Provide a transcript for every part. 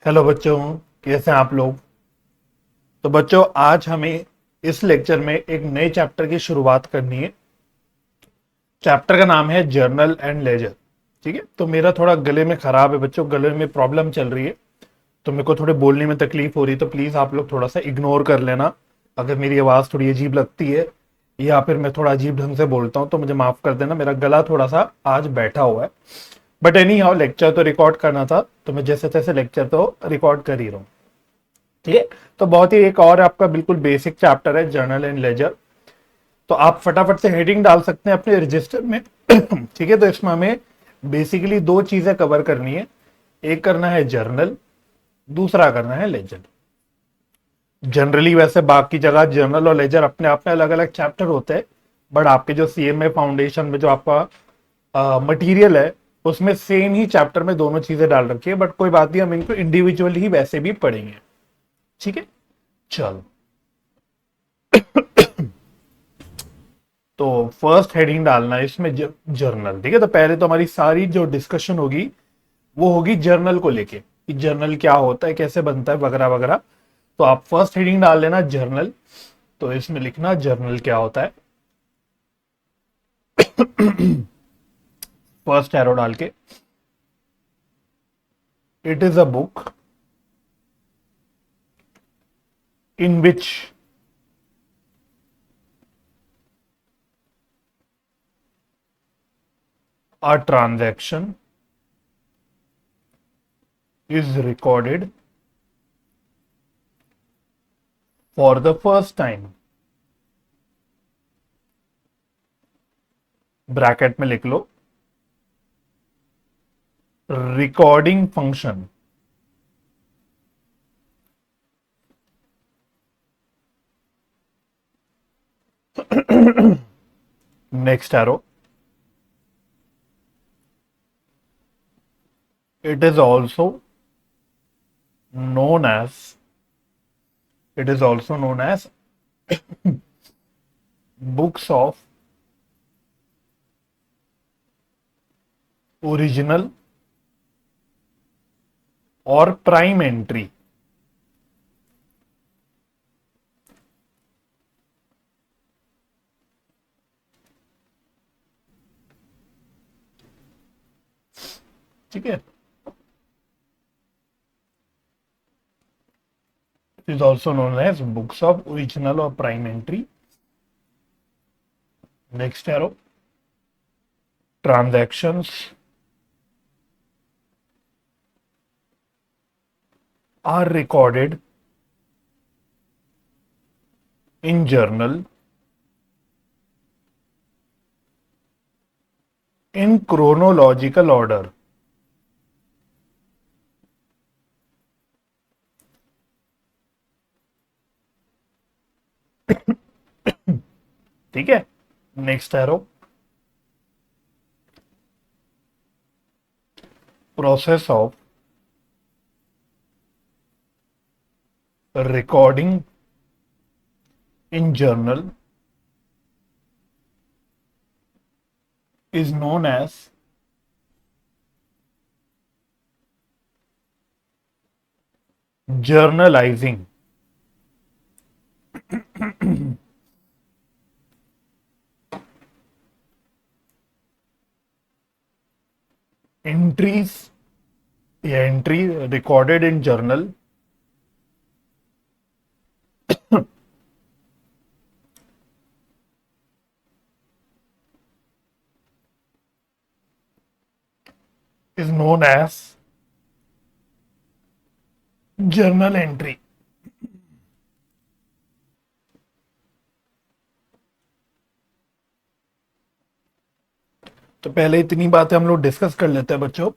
Hello बच्चों, कैसे हैं आप लोग। तो बच्चों, आज हमें इस लेक्चर में एक नए चैप्टर की शुरुआत करनी है। चैप्टर का नाम है जर्नल एंड लेजर। ठीक है, तो मेरा थोड़ा गले में खराब है बच्चों, गले में प्रॉब्लम चल रही है, तो मेरे को थोड़े बोलने में तकलीफ हो रही है, तो प्लीज आप लोग थोड़ा सा इग्नोर कर लेना। अगर मेरी आवाज थोड़ी अजीब लगती है या फिर मैं थोड़ा अजीब ढंग से बोलता हूँ तो मुझे माफ कर देना, मेरा गला थोड़ा सा आज बैठा हुआ है। बट एनी हाउ, लेक्चर तो रिकॉर्ड करना था, तो मैं जैसे तैसे लेक्चर तो रिकॉर्ड कर ही रहा हूँ। ठीक है, तो बहुत ही एक और आपका बिल्कुल बेसिक चैप्टर है जर्नल एंड लेजर। तो आप फटाफट से हेडिंग डाल सकते हैं अपने रजिस्टर में। ठीक है, तो इसमें हमें बेसिकली दो चीजें कवर करनी है। एक करना है जर्नल, दूसरा करना है लेजर। जनरली वैसे बाकी जगह जर्नल और लेजर अपने आप में अलग अलग चैप्टर होते हैं, बट आपके जो सीएमए फाउंडेशन में जो आपका मटेरियल है उसमें सेम ही चैप्टर में दोनों चीजें डाल रखी है। बट कोई बात नहीं, हम इनको इंडिविजुअली ही वैसे भी पढ़ेंगे। ठीक है, चलो। तो फर्स्ट हेडिंग डालना है इसमें जर्नल। ठीक है, तो पहले तो हमारी सारी जो डिस्कशन होगी वो होगी जर्नल को लेके कि जर्नल क्या होता है, कैसे बनता है, वगैरह वगैरह। तो आप फर्स्ट हेडिंग डाल लेना जर्नल। तो इसमें लिखना जर्नल क्या होता है, फर्स्ट एरो डाल के। It is a book in which a transaction is recorded for the first time। Bracket में लिख लो recording function. Next arrow. it is also known as it is also known as books of original और prime entry. ठीक है, it is also known as books of original और prime entry. Next arrow. Transactions are recorded in journal in chronological order. ठीक है, next arrow. Process of recording in journal is known as journalizing। entries या entry recorded in journal is known as journal entry। तो पहले इतनी बातें हम लोग discuss कर लेते हैं बच्चों।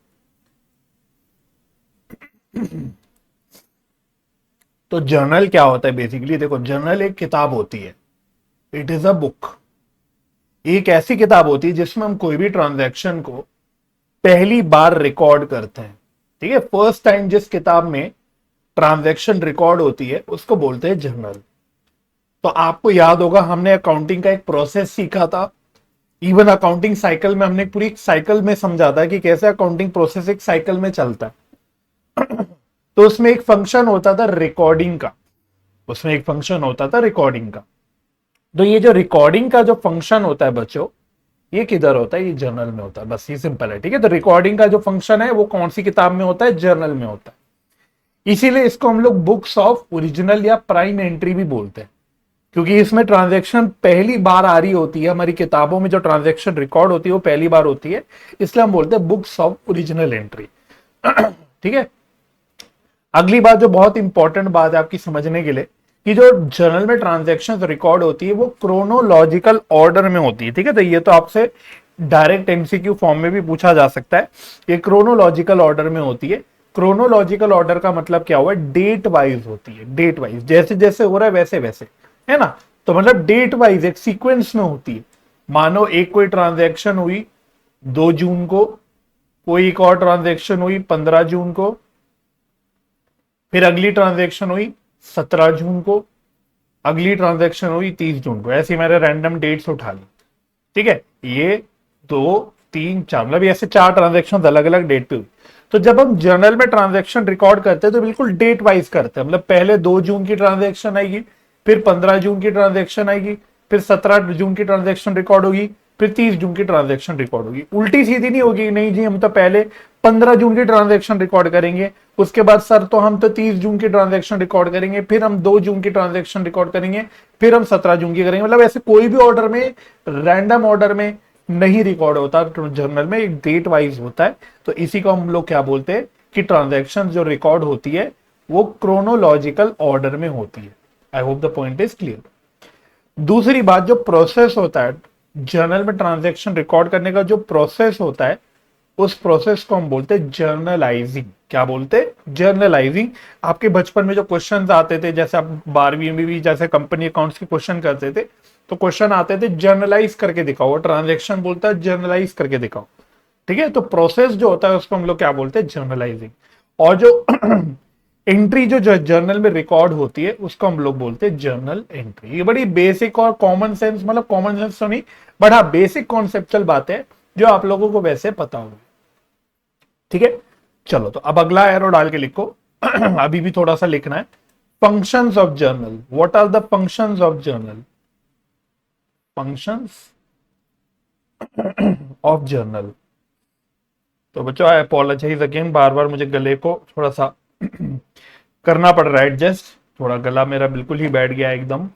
तो जर्नल क्या होता है बेसिकली, देखो जर्नल एक किताब होती है। इट इज अ बुक, एक ऐसी किताब होती है जिसमें हम कोई भी ट्रांजैक्शन को पहली बार रिकॉर्ड करते हैं। ठीक है, फर्स्ट टाइम जिस किताब में ट्रांजैक्शन रिकॉर्ड होती है उसको बोलते हैं जर्नल। तो आपको याद होगा हमने अकाउंटिंग का एक प्रोसेस सीखा था। इवन अकाउंटिंग साइकिल में हमने पूरी साइकिल में समझा था कि कैसे अकाउंटिंग प्रोसेस एक साइकिल में चलता है। तो उसमें एक फंक्शन होता था रिकॉर्डिंग का, उसमें एक फंक्शन होता था रिकॉर्डिंग का। तो ये जो रिकॉर्डिंग का जो फंक्शन होता है बच्चों, ये किधर होता है? ये जर्नल में होता है, बस ये सिंपल है, ठीक है। तो रिकॉर्डिंग का जो फंक्शन है वो कौन सी किताब में होता है? जर्नल में होता है। इसीलिए इसको हम लोग बुक्स ऑफ ओरिजिनल या प्राइम एंट्री भी बोलते हैं, क्योंकि इसमें ट्रांजैक्शन पहली बार आ रही होती है, हमारी किताबों में जो ट्रांजैक्शन रिकॉर्ड होती है वो पहली बार होती है, इसलिए हम बोलते हैं बुक्स ऑफ ओरिजिनल एंट्री। ठीक है। अगली बात जो बहुत इंपॉर्टेंट बात है आपकी समझने के लिए, कि जो जर्नल में ट्रांजैक्शन रिकॉर्ड होती है वो क्रोनोलॉजिकल ऑर्डर में होती है, ठीक है। तो ये तो आपसे डायरेक्ट एमसीक्यू फॉर्म में भी पूछा जा सकता है। ये क्रोनोलॉजिकल ऑर्डर में होती है। क्रोनोलॉजिकल ऑर्डर का मतलब क्या हुआ? डेट वाइज होती है, डेट वाइज, जैसे जैसे हो रहा है वैसे वैसे, है ना। तो मतलब डेट वाइज एक सीक्वेंस में होती है। मानो एक कोई ट्रांजैक्शन हुई 2 जून को, कोई एक और ट्रांजैक्शन हुई 15 जून को, फिर अगली ट्रांजैक्शन हुई 17 जून को, अगली ट्रांजैक्शन हुई 30 जून को। ऐसी मैंने रैंडम डेट्स उठा ली, ठीक है। ये 2 3 4 मतलब ऐसे 4 ट्रांजैक्शन अलग अलग डेट पे हुई। तो जब हम जर्नल में ट्रांजैक्शन रिकॉर्ड करते हैं तो बिल्कुल डेट वाइज करते हैं, मतलब पहले 2 जून की ट्रांजैक्शन आएगी, फिर 15 जून की ट्रांजैक्शन आएगी, फिर 17 जून की ट्रांजैक्शन रिकॉर्ड होगी, फिर 30 जून की ट्रांजैक्शन रिकॉर्ड होगी। उल्टी सीधी नहीं होगी, नहीं जी हम तो पहले 15 जून की ट्रांजैक्शन रिकॉर्ड करेंगे, उसके बाद सर तो हम तो 30 जून की ट्रांजैक्शन रिकॉर्ड करेंगे, फिर हम 2 जून की ट्रांजैक्शन रिकॉर्ड करेंगे, फिर हम 17 जून की करेंगे। मतलब ऐसे कोई भी ऑर्डर में, रैंडम ऑर्डर में नहीं रिकॉर्ड होता, जर्नल में एक डेट वाइज होता है। तो इसी को हम लोग क्या बोलते हैं कि ट्रांजैक्शन जो रिकॉर्ड होती है वो क्रोनोलॉजिकल ऑर्डर में होती है। I hope the point is clear. दूसरी बात, जो प्रोसेस होता है जर्नल में ट्रांजैक्शन रिकॉर्ड करने का, जो प्रोसेस होता है उस प्रोसेस को हम बोलते हैं जर्नलाइजिंग। क्या बोलते हैं? जर्नलाइजिंग। आपके बचपन में जो क्वेश्चंस आते थे, जैसे आप 12वीं में भी जैसे कंपनी अकाउंट्स के क्वेश्चन करते थे, तो क्वेश्चन आते थे जर्नलाइज करके दिखाओ, ट्रांजैक्शन बोलता है जर्नलाइज करके दिखाओ, ठीक है। तो प्रोसेस जो होता है उसको हम लोग क्या बोलते हैं? जर्नलाइजिंग। और जो एंट्री जो जर्नल में रिकॉर्ड होती है उसको हम लोग बोलते हैं जर्नल एंट्री। ये बड़ी बेसिक और कॉमन सेंस, मतलब कॉमन सेंस तो नहीं, बट हाँ बेसिक कॉन्सेप्चुअल बात है जो आप लोगों को वैसे पता होगी, ठीक है। चलो तो अब अगला एरो डाल के लिखो। अभी भी थोड़ा सा लिखना है। Functions of journal, what are the functions of journal? Functions of journal. तो बच्चों आई अपोलोजाइज अगेन, बार बार मुझे गले को थोड़ा सा करना पड़ रहा है एडजस्ट, थोड़ा गला मेरा बिल्कुल ही बैठ गया एकदम,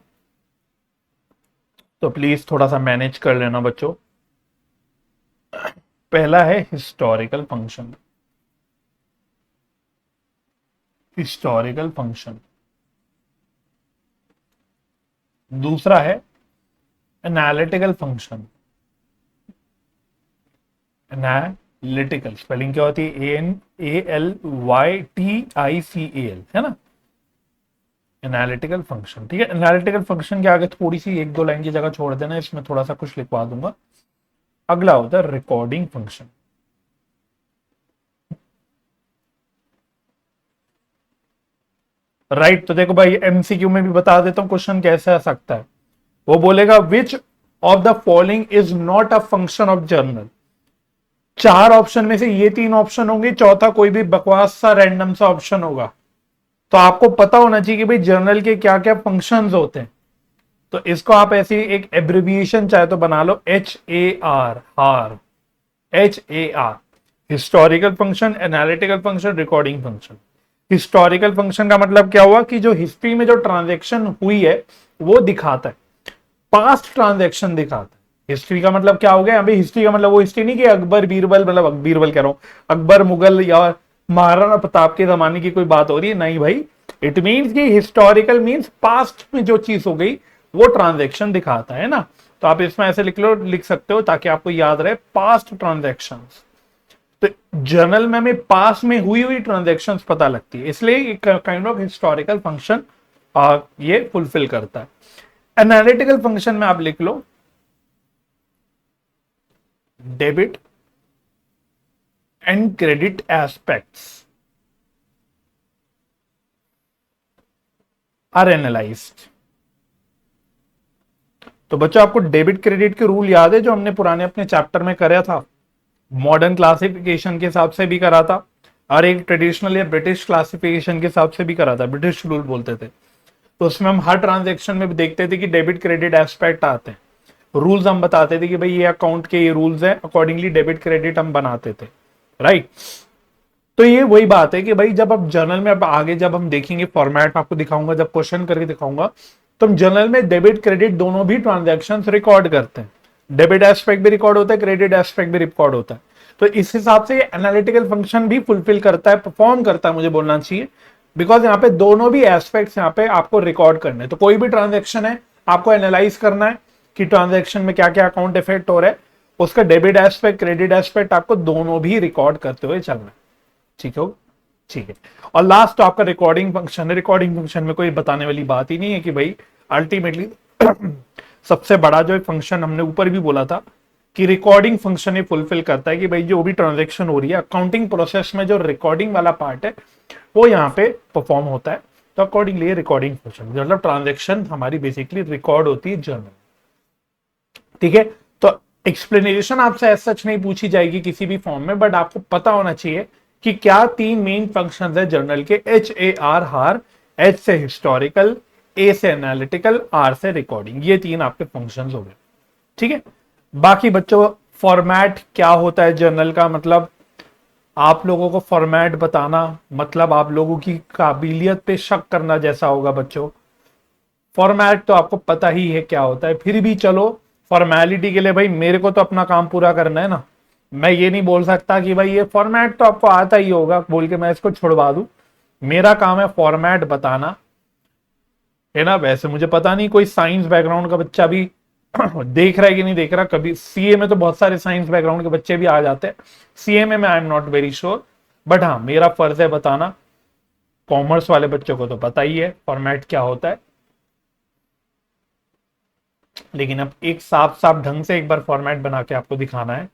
तो प्लीज थोड़ा सा मैनेज कर लेना बच्चों। पहला है हिस्टोरिकल फंक्शन, हिस्टोरिकल फंक्शन। दूसरा है एनालिटिकल फंक्शन, एनालिटिकल स्पेलिंग क्या होती है? ANALYTICAL, है ना, एनालिटिकल फंक्शन, ठीक है। एनालिटिकल फंक्शन के आगे थोड़ी सी 1 2 लाइन की जगह छोड़ देना, इसमें थोड़ा सा कुछ लिखवा दूंगा। अगला होता है रिकॉर्डिंग फंक्शन। राइट, तो देखो भाई एमसीक्यू में भी बता देता हूं क्वेश्चन कैसे आ सकता है। वो बोलेगा which of the following is not a function of journal. 4 option में से ये 3 ऑप्शन होंगे, चौथा कोई भी बकवास सा रैंडम सा ऑप्शन होगा। तो आपको पता होना चाहिए कि भाई जर्नल के क्या क्या फंक्शंस होते हैं। तो इसको आप ऐसी एक एब्रिविएशन चाहे तो बना लो, HAR, हार, HAR। Historical function, analytical function, recording function. Historical function का मतलब क्या हुआ कि जो हिस्ट्री में जो ट्रांजैक्शन हुई है वो दिखाता है, पास्ट ट्रांजैक्शन दिखाता है। हिस्ट्री का मतलब क्या हो गया? अभी हिस्ट्री का मतलब वो हिस्ट्री नहीं कि अकबर बीरबल, मतलब बीरबल कह रहा हूं, अकबर मुगल या महाराणा प्रताप के जमाने की कोई बात हो रही है, नहीं भाई। इट मीन्स कि हिस्टोरिकल मीन्स पास्ट में जो चीज हो गई वो ट्रांजैक्शन दिखाता है ना। तो आप इसमें ऐसे लिख लो, लिख सकते हो ताकि आपको याद रहे, पास्ट ट्रांजैक्शन। तो जर्नल में हमें पास में हुई हुई ट्रांजैक्शंस पता लगती है, इसलिए काइंड ऑफ हिस्टोरिकल फंक्शन ये फुलफिल करता है। एनालिटिकल फंक्शन में आप लिख लो debit and credit aspects are analysed. तो बच्चों आपको डेबिट क्रेडिट के रूल याद है जो हमने पुराने अपने चैप्टर में कराया था, मॉडर्न क्लासिफिकेशन के हिसाब से भी करा था, और एक ट्रेडिशनल या ब्रिटिश क्लासिफिकेशन के हिसाब से भी करा था, ब्रिटिश रूल बोलते थे। तो उसमें हम हर ट्रांजेक्शन में भी देखते थे कि डेबिट क्रेडिट एस्पेक्ट आते हैं, रूल्स हम बताते थे कि भाई ये अकाउंट के ये रूल्स हैं, अकॉर्डिंगली डेबिट क्रेडिट हम बनाते थे, राइट। तो ये वही बात है कि भाई जब आप जर्नल में, अब आगे जब हम देखेंगे फॉर्मेट आपको दिखाऊंगा, जब क्वेश्चन करके दिखाऊंगा, तो हम जर्नल में डेबिट क्रेडिट दोनों भी ट्रांजेक्शन रिकॉर्ड करते हैं। डेबिट एस्पेक्ट भी रिकॉर्ड होता है, क्रेडिट एस्पेक्ट भी रिकॉर्ड होता है। तो इस हिसाब से ये एनालिटिकल फंक्शन भी फुलफिल करता है, परफॉर्म करता है, मुझे बोलना चाहिए, बिकॉज यहाँ पे दोनों भी एस्पेक्ट्स यहाँ पे आपको रिकॉर्ड करने हैं। तो कोई भी ट्रांजेक्शन है आपको एनालाइज करना है कि ट्रांजेक्शन में क्या क्या अकाउंट इफेक्ट हो रहा है, उसका डेबिट एस्पेक्ट क्रेडिट एस्पेक्ट आपको दोनों भी रिकॉर्ड करते हुए चलना है, ठीक है, ठीक है। और लास्ट तो आपका रिकॉर्डिंग फंक्शन है। रिकॉर्डिंग फंक्शन में कोई बताने वाली बात ही नहीं है कि भाई अल्टीमेटली सबसे बड़ा जो फंक्शन हमने ऊपर भी बोला था कि रिकॉर्डिंग फंक्शन ये फुलफिल करता है कि भाई जो भी ट्रांजैक्शन हो रही है अकाउंटिंग प्रोसेस में, जो रिकॉर्डिंग वाला पार्ट है वो यहाँ पे परफॉर्म होता है। तो अकॉर्डिंगली रिकॉर्डिंग फंक्शन मतलब ट्रांजैक्शन हमारी बेसिकली रिकॉर्ड होती है जर्नल, ठीक है। तो एक्सप्लेनेशन आपसे एज सच नहीं पूछी जाएगी किसी भी फॉर्म में, बट आपको पता होना चाहिए कि क्या तीन मेन फंक्शंस है जर्नल के। एच ए आर हार, एच से हिस्टोरिकल, ए से एनालिटिकल, आर से रिकॉर्डिंग, ये तीन आपके फंक्शंस हो गए, ठीक है। बाकी बच्चों फॉर्मेट क्या होता है जर्नल का, मतलब आप लोगों को फॉर्मेट बताना मतलब आप लोगों की काबिलियत पे शक करना जैसा होगा बच्चों। फॉर्मेट तो आपको पता ही है क्या होता है, फिर भी चलो फॉर्मेलिटी के लिए भाई मेरे को तो अपना काम पूरा करना है ना। मैं ये नहीं बोल सकता कि भाई ये फॉर्मेट तो आपको आता ही होगा बोल के मैं इसको छुड़वा दूं। मेरा काम है फॉर्मेट बताना, है ना। वैसे मुझे पता नहीं कोई साइंस बैकग्राउंड का बच्चा भी देख रहा है कि नहीं देख रहा। कभी सीए में तो बहुत सारे साइंस बैकग्राउंड के बच्चे भी आ जाते हैं, सीए में I am not very sure, but हाँ मेरा फर्ज है बताना। कॉमर्स वाले बच्चों को तो पता ही है फॉर्मेट क्या होता है, लेकिन अब एक साफ साफ ढंग से एक बार फॉर्मेट बना के आपको दिखाना है।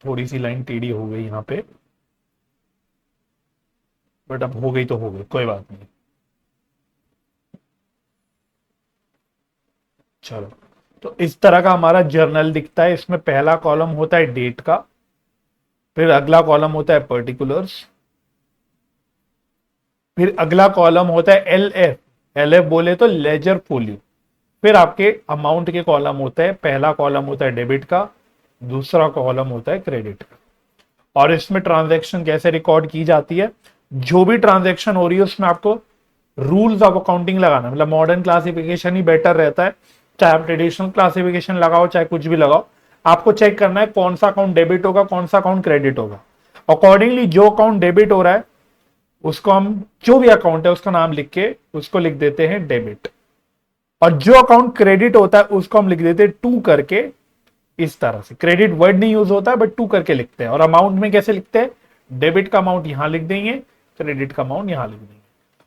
थोड़ी सी लाइन टेढ़ी हो गई यहाँ पे, बट अब हो गई तो हो गई, कोई बात नहीं। चलो, तो इस तरह का हमारा जर्नल दिखता है। इसमें पहला कॉलम होता है डेट का, फिर अगला कॉलम होता है पर्टिकुलर्स, फिर अगला कॉलम होता है एल एफ, एल एफ बोले तो लेजर फोलियो, फिर आपके अमाउंट के कॉलम होते हैं। पहला कॉलम होता है डेबिट का, दूसरा कॉलम होता है क्रेडिट का। और इसमें ट्रांजैक्शन कैसे रिकॉर्ड की जाती है, जो भी ट्रांजैक्शन हो रही है उसमें आपको रूल्स ऑफ अकाउंटिंग लगाना, मतलब मॉडर्न क्लासिफिकेशन ही बेटर रहता है। चाहे आप ट्रेडिशनल क्लासिफिकेशन लगाओ चाहे कुछ भी लगाओ, आपको चेक करना है कौन सा अकाउंट डेबिट होगा कौन सा अकाउंट क्रेडिट होगा। अकॉर्डिंगली जो अकाउंट डेबिट हो रहा है उसको हम, जो भी अकाउंट है उसका नाम लिख के उसको लिख देते हैं डेबिट, और जो अकाउंट क्रेडिट होता है उसको हम लिख देते हैं टू करके। इस तरह से क्रेडिट वर्ड नहीं यूज होता है बट टू करके लिखते हैं। और अमाउंट में कैसे लिखते हैं, डेबिट का अमाउंट यहां लिख देंगे, क्रेडिट का अमाउंट यहां लिख देंगे।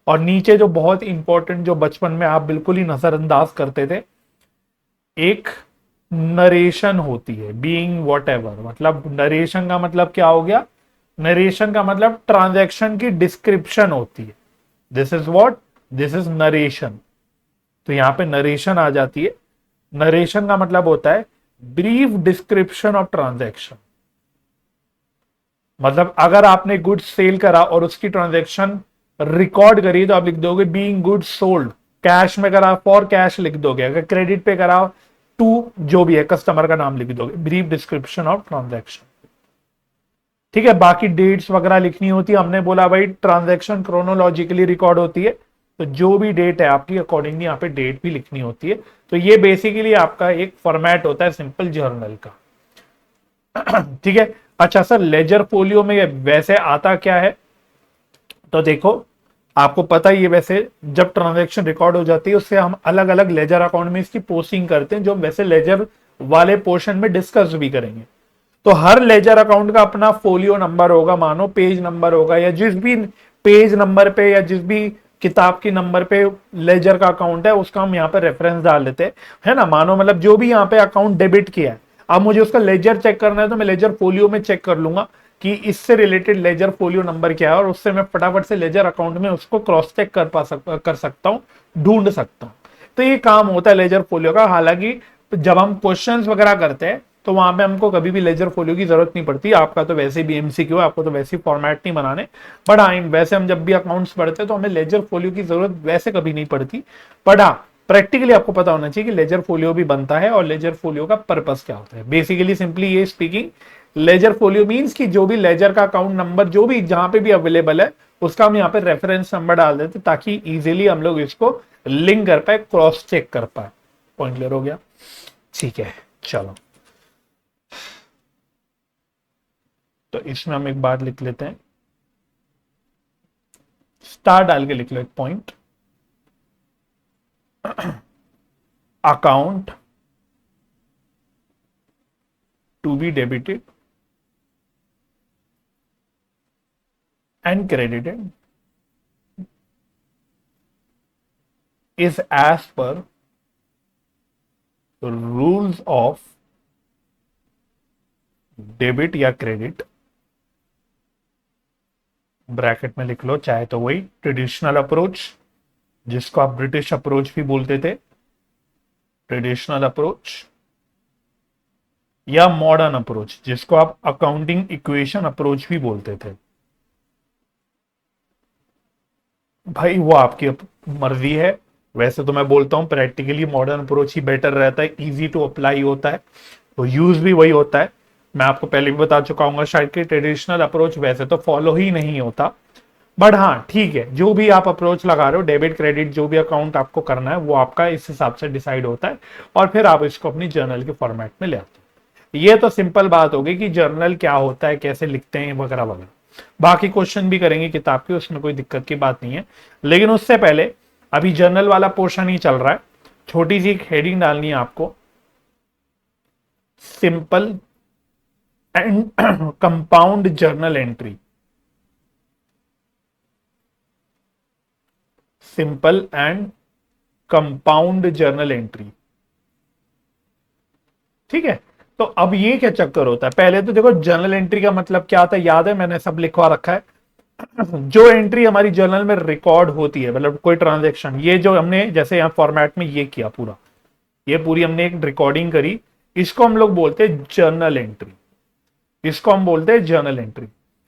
और नीचे जो बहुत इंपॉर्टेंट, जो बचपन में आप बिल्कुल ही नजरअंदाज करते थे, एक नरेशन होती है, बीइंग व्हाटएवर। मतलब नरेशन का मतलब क्या हो गया, नरेशन का मतलब ट्रांजैक्शन की डिस्क्रिप्शन होती है। This is what, this is narration. तो यहां पे नरेशन आ जाती है। नरेशन का मतलब होता है ब्रीफ डिस्क्रिप्शन ऑफ ट्रांजैक्शन। मतलब अगर आपने गुड्स सेल करा और उसकी ट्रांजैक्शन रिकॉर्ड करी तो आप लिख दोगे बीइंग गुड्स सोल्ड। कैश में करा फॉर कैश लिख दोगे, अगर क्रेडिट पे करा टू जो भी है कस्टमर का नाम लिख दोगे, ब्रीफ डिस्क्रिप्शन ऑफ ट्रांजैक्शन, ठीक है। बाकी डेट्स वगैरह लिखनी होती है। हमने बोला भाई ट्रांजैक्शन क्रोनोलॉजिकली रिकॉर्ड होती है, तो जो भी डेट है आपकी अकॉर्डिंगली यहाँ पे डेट भी लिखनी होती है। तो ये बेसिकली आपका एक फॉर्मेट होता है सिंपल जर्नल का, ठीक है। अच्छा सर, लेजर फोलियो में वैसे आता क्या है, तो देखो आपको पता ही है, वैसे जब ट्रांजैक्शन रिकॉर्ड हो जाती है उससे हम अलग अलग लेजर अकाउंट में इसकी पोस्टिंग करते हैं, जो वैसे लेजर वाले पोर्शन में डिस्कस भी करेंगे। तो हर लेजर अकाउंट का अपना फोलियो नंबर होगा, मानो पेज नंबर होगा, या जिस भी पेज नंबर पे या जिस भी किताब की नंबर पे लेजर का अकाउंट है उसका हम यहाँ पे रेफरेंस डाल देते हैं, है ना। मानो मतलब जो भी यहाँ पे अकाउंट डेबिट किया है, अब मुझे उसका लेजर चेक करना है तो मैं लेजर फोलियो में चेक कर लूंगा कि इससे रिलेटेड लेजर फोलियो नंबर क्या है, और उससे मैं फटाफट से लेजर अकाउंट में उसको क्रॉस चेक कर सकता हूँ, ढूंढ सकता हूँ। तो ये काम होता है लेजर फोलियो का। हालांकि जब हम क्वेश्चंस वगैरह करते हैं तो वहां पे हमको कभी भी लेजर फोलियो की जरूरत नहीं पड़ती। आपका तो वैसे भी एमसीक्यू है, आपको तो वैसे ही फॉर्मेट नहीं बनाने। बट हाँ, वैसे हम जब भी अकाउंट्स पढ़ते हैं तो हमें लेजर फोलियो की जरूरत वैसे कभी नहीं पड़ती। बट हाँ, प्रैक्टिकली आपको पता होना चाहिए कि लेजर फोलियो भी बनता है और लेजर फोलियो का पर्पस क्या होता है। बेसिकली सिंपली ये स्पीकिंग, लेजर फोलियो मींस कि जो भी लेजर का अकाउंट नंबर जो भी जहां पे भी अवेलेबल है उसका हम यहाँ पे रेफरेंस नंबर डाल देते ताकि इजीली हम लोग इसको लिंक कर पाए, क्रॉस चेक कर पाए। पॉइंट क्लियर हो गया? ठीक है, चलो तो इसमें हम एक बात लिख लेते हैं, स्टार डाल के लिख लो एक point. Account to be debited and credited is as per rules of debit या क्रेडिट, ब्रैकेट में लिख लो, चाहे तो वही ट्रेडिशनल अप्रोच जिसको आप ब्रिटिश अप्रोच भी बोलते थे, ट्रेडिशनल अप्रोच, या मॉडर्न अप्रोच जिसको आप अकाउंटिंग इक्वेशन अप्रोच भी बोलते थे। भाई वो आपकी मर्जी है। वैसे तो मैं बोलता हूं प्रैक्टिकली मॉडर्न अप्रोच ही बेटर रहता है, इजी टू अप्लाई होता है, तो यूज भी वही होता है। मैं आपको पहले भी बता चुका हूँ शायद कि ट्रेडिशनल अप्रोच वैसे तो फॉलो ही नहीं होता। बट हाँ ठीक है, जो भी आप अप्रोच लगा रहे हो, डेबिट क्रेडिट जो भी अकाउंट आपको करना है वो आपका इस हिसाब से डिसाइड होता है और फिर आप इसको अपनी जर्नल के फॉर्मेट में ले आते हो। ये तो सिंपल बात होगी कि जर्नल क्या होता है, कैसे लिखते हैं वगैरह वगैरह। बाकी क्वेश्चन भी करेंगे किताब के, उसमें कोई दिक्कत की बात नहीं है। लेकिन उससे पहले अभी जर्नल वाला पोर्शन ही चल रहा है, छोटी सी एक हेडिंग डालनी है आपको, simple and compound journal entry. Simple and compound journal entry, ठीक है। तो अब ये क्या चक्कर होता है, पहले तो देखो जर्नल एंट्री का मतलब क्या आता है, याद है मैंने सब लिखवा रखा है। जो एंट्री हमारी जर्नल में रिकॉर्ड होती है, मतलब कोई ट्रांजैक्शन, ये जो हमने जैसे यहाँ फॉर्मेट में ये किया पूरा, ये पूरी हमने एक रिकॉर्डिंग करी, इसको हम लोग बोलते हैं जर्नल एंट्री। इसको हम बोलते हैं जर्नल एंट्री।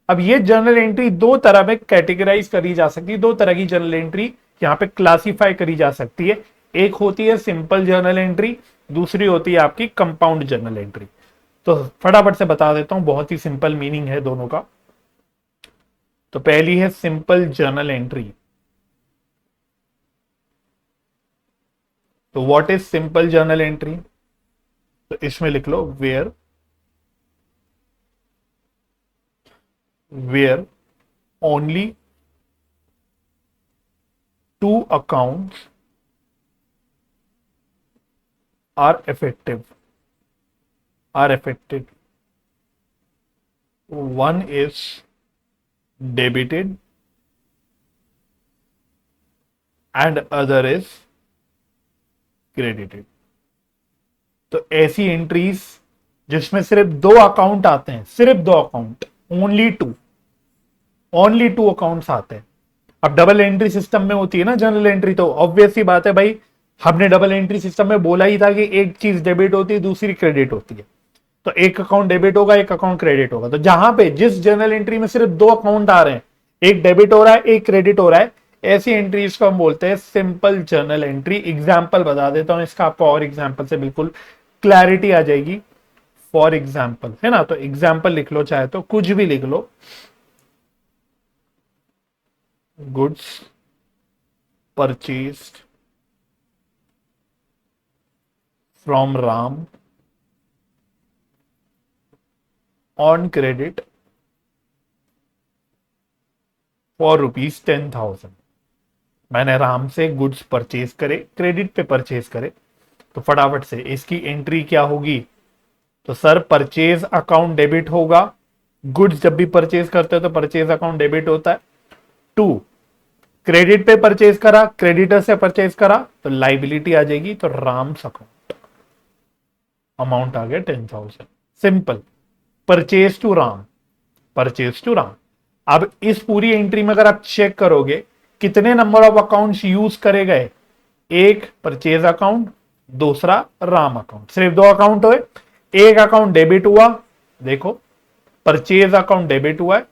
अब ये जर्नल एंट्री दो तरह में कैटेगराइज करी जा सकती है, दो तरह की जर्नल एंट्री यहाँ पे क्लासिफाई करी जा सकती है। एक होती है सिंपल जर्नल एंट्री, दूसरी होती है आपकी कंपाउंड जर्नल एंट्री। तो फटाफट से बता देता हूं, बहुत ही सिंपल मीनिंग है दोनों का। तो पहली है सिंपल जर्नल एंट्री। तो what is simple journal entry? तो इसमें लिख लो where only two accounts are affected. One is debited and other is credited. तो ऐसी एंट्रीज जिसमें सिर्फ दो अकाउंट आते हैं, सिर्फ दो अकाउंट, ओनली टू अकाउंट्स आते हैं। अब डबल एंट्री सिस्टम में होती है ना जनरल एंट्री, तो ऑब्वियस सी बात है भाई, हमने डबल एंट्री सिस्टम में बोला ही था कि एक चीज डेबिट होती है दूसरी क्रेडिट होती है। तो एक अकाउंट डेबिट होगा, एक अकाउंट क्रेडिट होगा। तो जहां पे जिस जर्नल एंट्री में सिर्फ दो अकाउंट आ रहे हैं, एक डेबिट हो रहा है एक क्रेडिट हो रहा है, ऐसी एंट्रीज को हम बोलते हैं सिंपल जर्नल एंट्री। एग्जाम्पल बता देता हूं इसका आपको, और एग्जाम्पल से बिल्कुल क्लैरिटी आ जाएगी। फॉर एग्जाम्पल है ना, तो एग्जाम्पल लिख लो, चाहे तो कुछ भी लिख लो। Goods purchased from Ram on credit for ₹10,000। मैंने राम से गुड्स परचेज करे, क्रेडिट पे परचेज करे। तो फटाफट से इसकी एंट्री क्या होगी? तो सर परचेज अकाउंट डेबिट होगा, गुड्स जब भी परचेज करते हो तो परचेज अकाउंट डेबिट होता है। 2 क्रेडिट पे परचेज करा, क्रेडिटर से परचेज करा तो लाइबिलिटी आ जाएगी, तो राम्स अकाउंट, अमाउंट आ गया 10,000। Simple, purchase to Ram, purchase to Ram. अब इस पूरी एंट्री में अगर आप चेक करोगे कितने नंबर ऑफ अकाउंट्स यूज करे गए, एक परचेज अकाउंट, दूसरा राम अकाउंट, सिर्फ दो अकाउंट हुए। एक अकाउंट डेबिट हुआ, देखो परचेज अकाउंट डेबिट हुआ है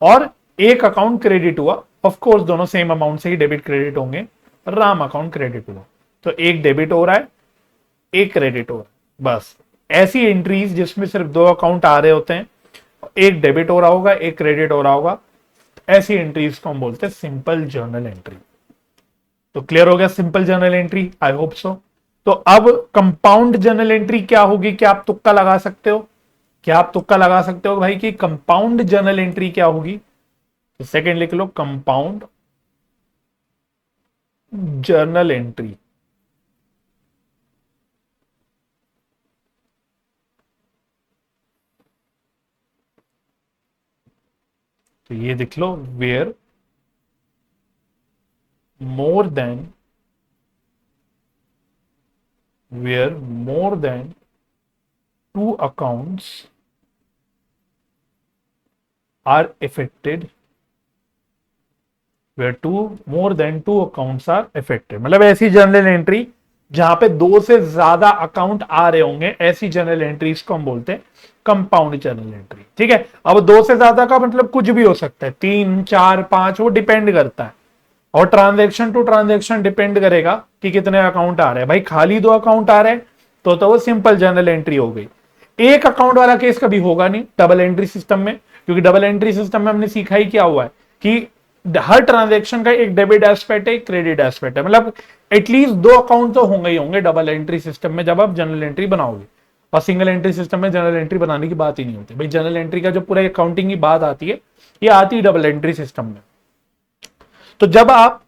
और एक अकाउंट क्रेडिट हुआ। ऑफ कोर्स दोनों सेम अमाउंट से ही डेबिट क्रेडिट होंगे। राम अकाउंट क्रेडिट हुआ, तो एक डेबिट हो रहा है, एक क्रेडिट हो रहा है। बस ऐसी एंट्रीज जिसमें सिर्फ दो अकाउंट आ रहे होते हैं, एक डेबिट हो रहा होगा, एक क्रेडिट हो रहा होगा, ऐसी एंट्रीज को हम बोलते हैं सिंपल जर्नल एंट्री। तो क्लियर हो गया simple journal entry, I hope so. तो अब कंपाउंड जर्नल एंट्री क्या होगी? क्या आप तुक्का लगा सकते हो? क्या आप तुक्का लगा सकते हो भाई कि कंपाउंड जर्नल एंट्री क्या होगी? तो सेकंड लिख लो, कंपाउंड जर्नल एंट्री। तो ये लिख लो, where more than two accounts are affected, more than two accounts are affected, मतलब ऐसी जर्नल एंट्री जहां पे दो से ज्यादा अकाउंट आ रहे होंगे, ऐसी जर्नल एंट्रीज को हम बोलते हैं कंपाउंड जर्नल एंट्री। ठीक है, अब दो से ज्यादा का मतलब कुछ भी हो सकता है, 3, 4, 5, वो डिपेंड करता है और ट्रांजैक्शन टू ट्रांजैक्शन डिपेंड करेगा कि कितने अकाउंट आ रहे हैं। भाई खाली दो अकाउंट आ रहे हैं तो वो सिंपल जर्नल एंट्री हो गई। एक अकाउंट वाला केस कभी होगा नहीं डबल एंट्री सिस्टम में, क्योंकि डबल एंट्री सिस्टम में हमने सीखा ही क्या हुआ है कि हर ट्रांजैक्शन का एक डेबिट एस्पेक्ट है, एक क्रेडिट एस्पेक्ट है, मतलब एटलीस्ट दो अकाउंट तो होंगे ही होंगे डबल एंट्री सिस्टम में जब आप जनरल एंट्री बनाओगे। और सिंगल एंट्री सिस्टम में जनरल एंट्री बनाने की बात ही नहीं होती। भाई जनरल एंट्री का जो पूरा अकाउंटिंग की बात आती है, ये आती है डबल एंट्री सिस्टम में। तो जब आप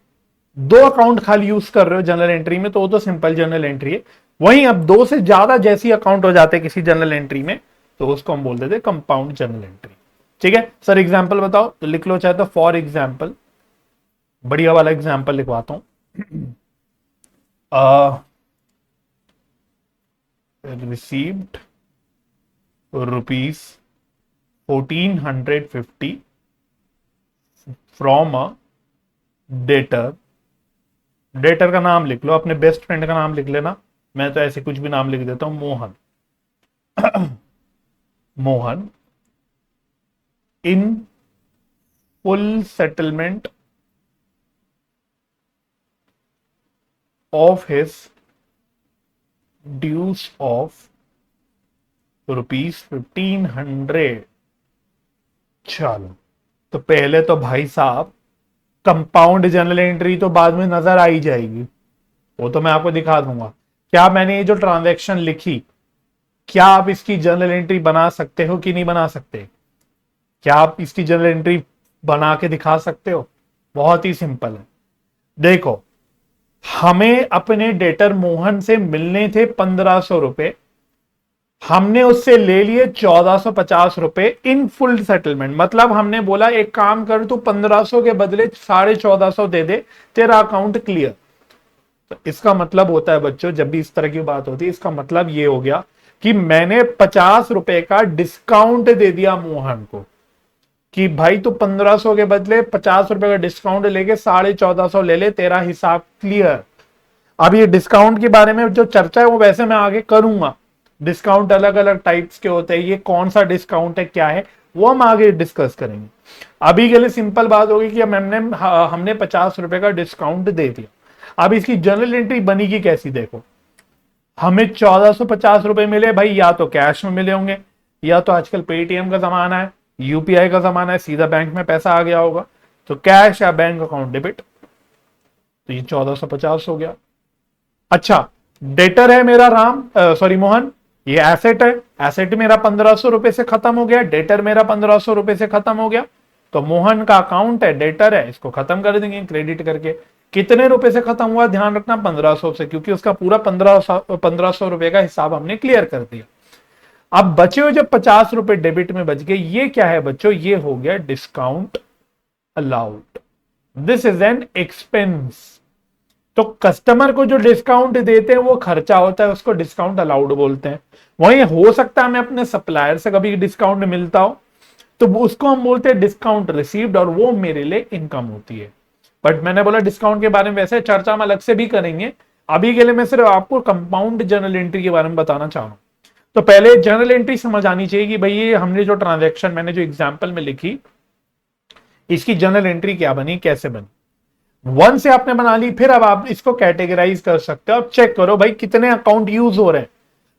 दो अकाउंट खाली यूज कर रहे हो जनरल एंट्री में तो वो तो सिंपल जनरल एंट्री है। वहीं अब दो से ज्यादा जैसी अकाउंट हो जाते हैं किसी जनरल एंट्री में तो उसको हम बोल देते हैं कंपाउंड जनरल एंट्री। ठीक है सर, एग्जांपल बताओ, तो लिख लो चाहे तो फॉर एग्जांपल, बढ़िया वाला एग्जांपल लिखवाता हूं। Received rupees 1450 from a debtor. Debtor का नाम लिख लो, अपने बेस्ट फ्रेंड का नाम लिख लेना, मैं तो ऐसे कुछ भी नाम लिख देता हूं, Mohan. Mohan in full settlement of his dues of ₹1500। चलो, तो पहले तो भाई साहब कंपाउंड जनरल एंट्री तो बाद में नजर आ ही जाएगी, वो तो मैं आपको दिखा दूंगा। क्या मैंने ये जो ट्रांजैक्शन लिखी, क्या आप इसकी जनरल एंट्री बना सकते हो कि नहीं बना सकते? क्या आप इसकी जनरल एंट्री बना के दिखा सकते हो? बहुत ही सिंपल है। देखो, हमें अपने डेटर मोहन से मिलने थे 1500 रुपए, हमने उससे ले लिए 1450 रुपए इन फुल सेटलमेंट। मतलब हमने बोला एक काम कर, तू 1500 के बदले 1450 दे दे, तेरा अकाउंट क्लियर। तो इसका मतलब होता है बच्चों, जब भी इस तरह की बात होती है, इसका मतलब ये हो गया कि मैंने 50 रुपए का डिस्काउंट दे दिया मोहन को कि भाई तू 1500 के बदले 50 रुपए का डिस्काउंट लेके 1450 ले ले, तेरा हिसाब क्लियर। अब ये डिस्काउंट के बारे में जो चर्चा है वो वैसे मैं आगे करूंगा। डिस्काउंट अलग अलग टाइप्स के होते हैं, ये कौन सा डिस्काउंट है क्या है वो हम आगे डिस्कस करेंगे। अभी के लिए सिंपल बात होगी कि हमने 50 रुपए का डिस्काउंट दे दिया। अब इसकी जनरल एंट्री बनेगी कैसी? देखो, हमें 1450 रुपए मिले भाई, या तो कैश में मिले होंगे या तो आजकल पेटीएम का जमाना है, यूपीआई का जमाना है, सीधा बैंक में पैसा आ गया होगा, तो कैश या बैंक अकाउंट डेबिट, तो ये 1450 हो गया। अच्छा, डेटर है मेरा मोहन, ये एसेट है, एसेट मेरा 1500 रुपए से खत्म हो गया, डेटर मेरा 1500 रुपए से खत्म हो गया, तो मोहन का अकाउंट है, डेटर है, इसको खत्म कर देंगे क्रेडिट करके। कितने रुपए से खत्म हुआ? ध्यान रखना 1500 से, क्योंकि उसका पूरा 1500 रुपए का हिसाब हमने क्लियर कर दिया। अब बचे हुए जब 50 रुपए डेबिट में बच गए, ये क्या है बच्चों? ये हो गया discount allowed. This is an expense. तो कस्टमर को जो डिस्काउंट देते हैं वो खर्चा होता है, उसको डिस्काउंट अलाउड बोलते हैं। वहीं हो सकता है मैं अपने सप्लायर से कभी डिस्काउंट मिलता हो तो उसको हम बोलते हैं डिस्काउंट रिसीव्ड, और वो मेरे लिए इनकम होती है। बट मैंने बोला डिस्काउंट के बारे में वैसे चर्चा हम अलग से भी करेंगे, अभी के लिए मैं सिर्फ आपको कंपाउंड जर्नल एंट्री के बारे में बताना चाह रहा हूं। तो पहले जर्नल एंट्री समझ आनी चाहिए कि भाई ये हमने जो ट्रांजैक्शन मैंने जो एग्जांपल में लिखी, इसकी जर्नल एंट्री क्या बनी, कैसे बनी। वन से आपने बना ली, फिर अब आप इसको कैटेगराइज कर सकते हो। अब चेक करो भाई कितने अकाउंट यूज हो रहे हैं।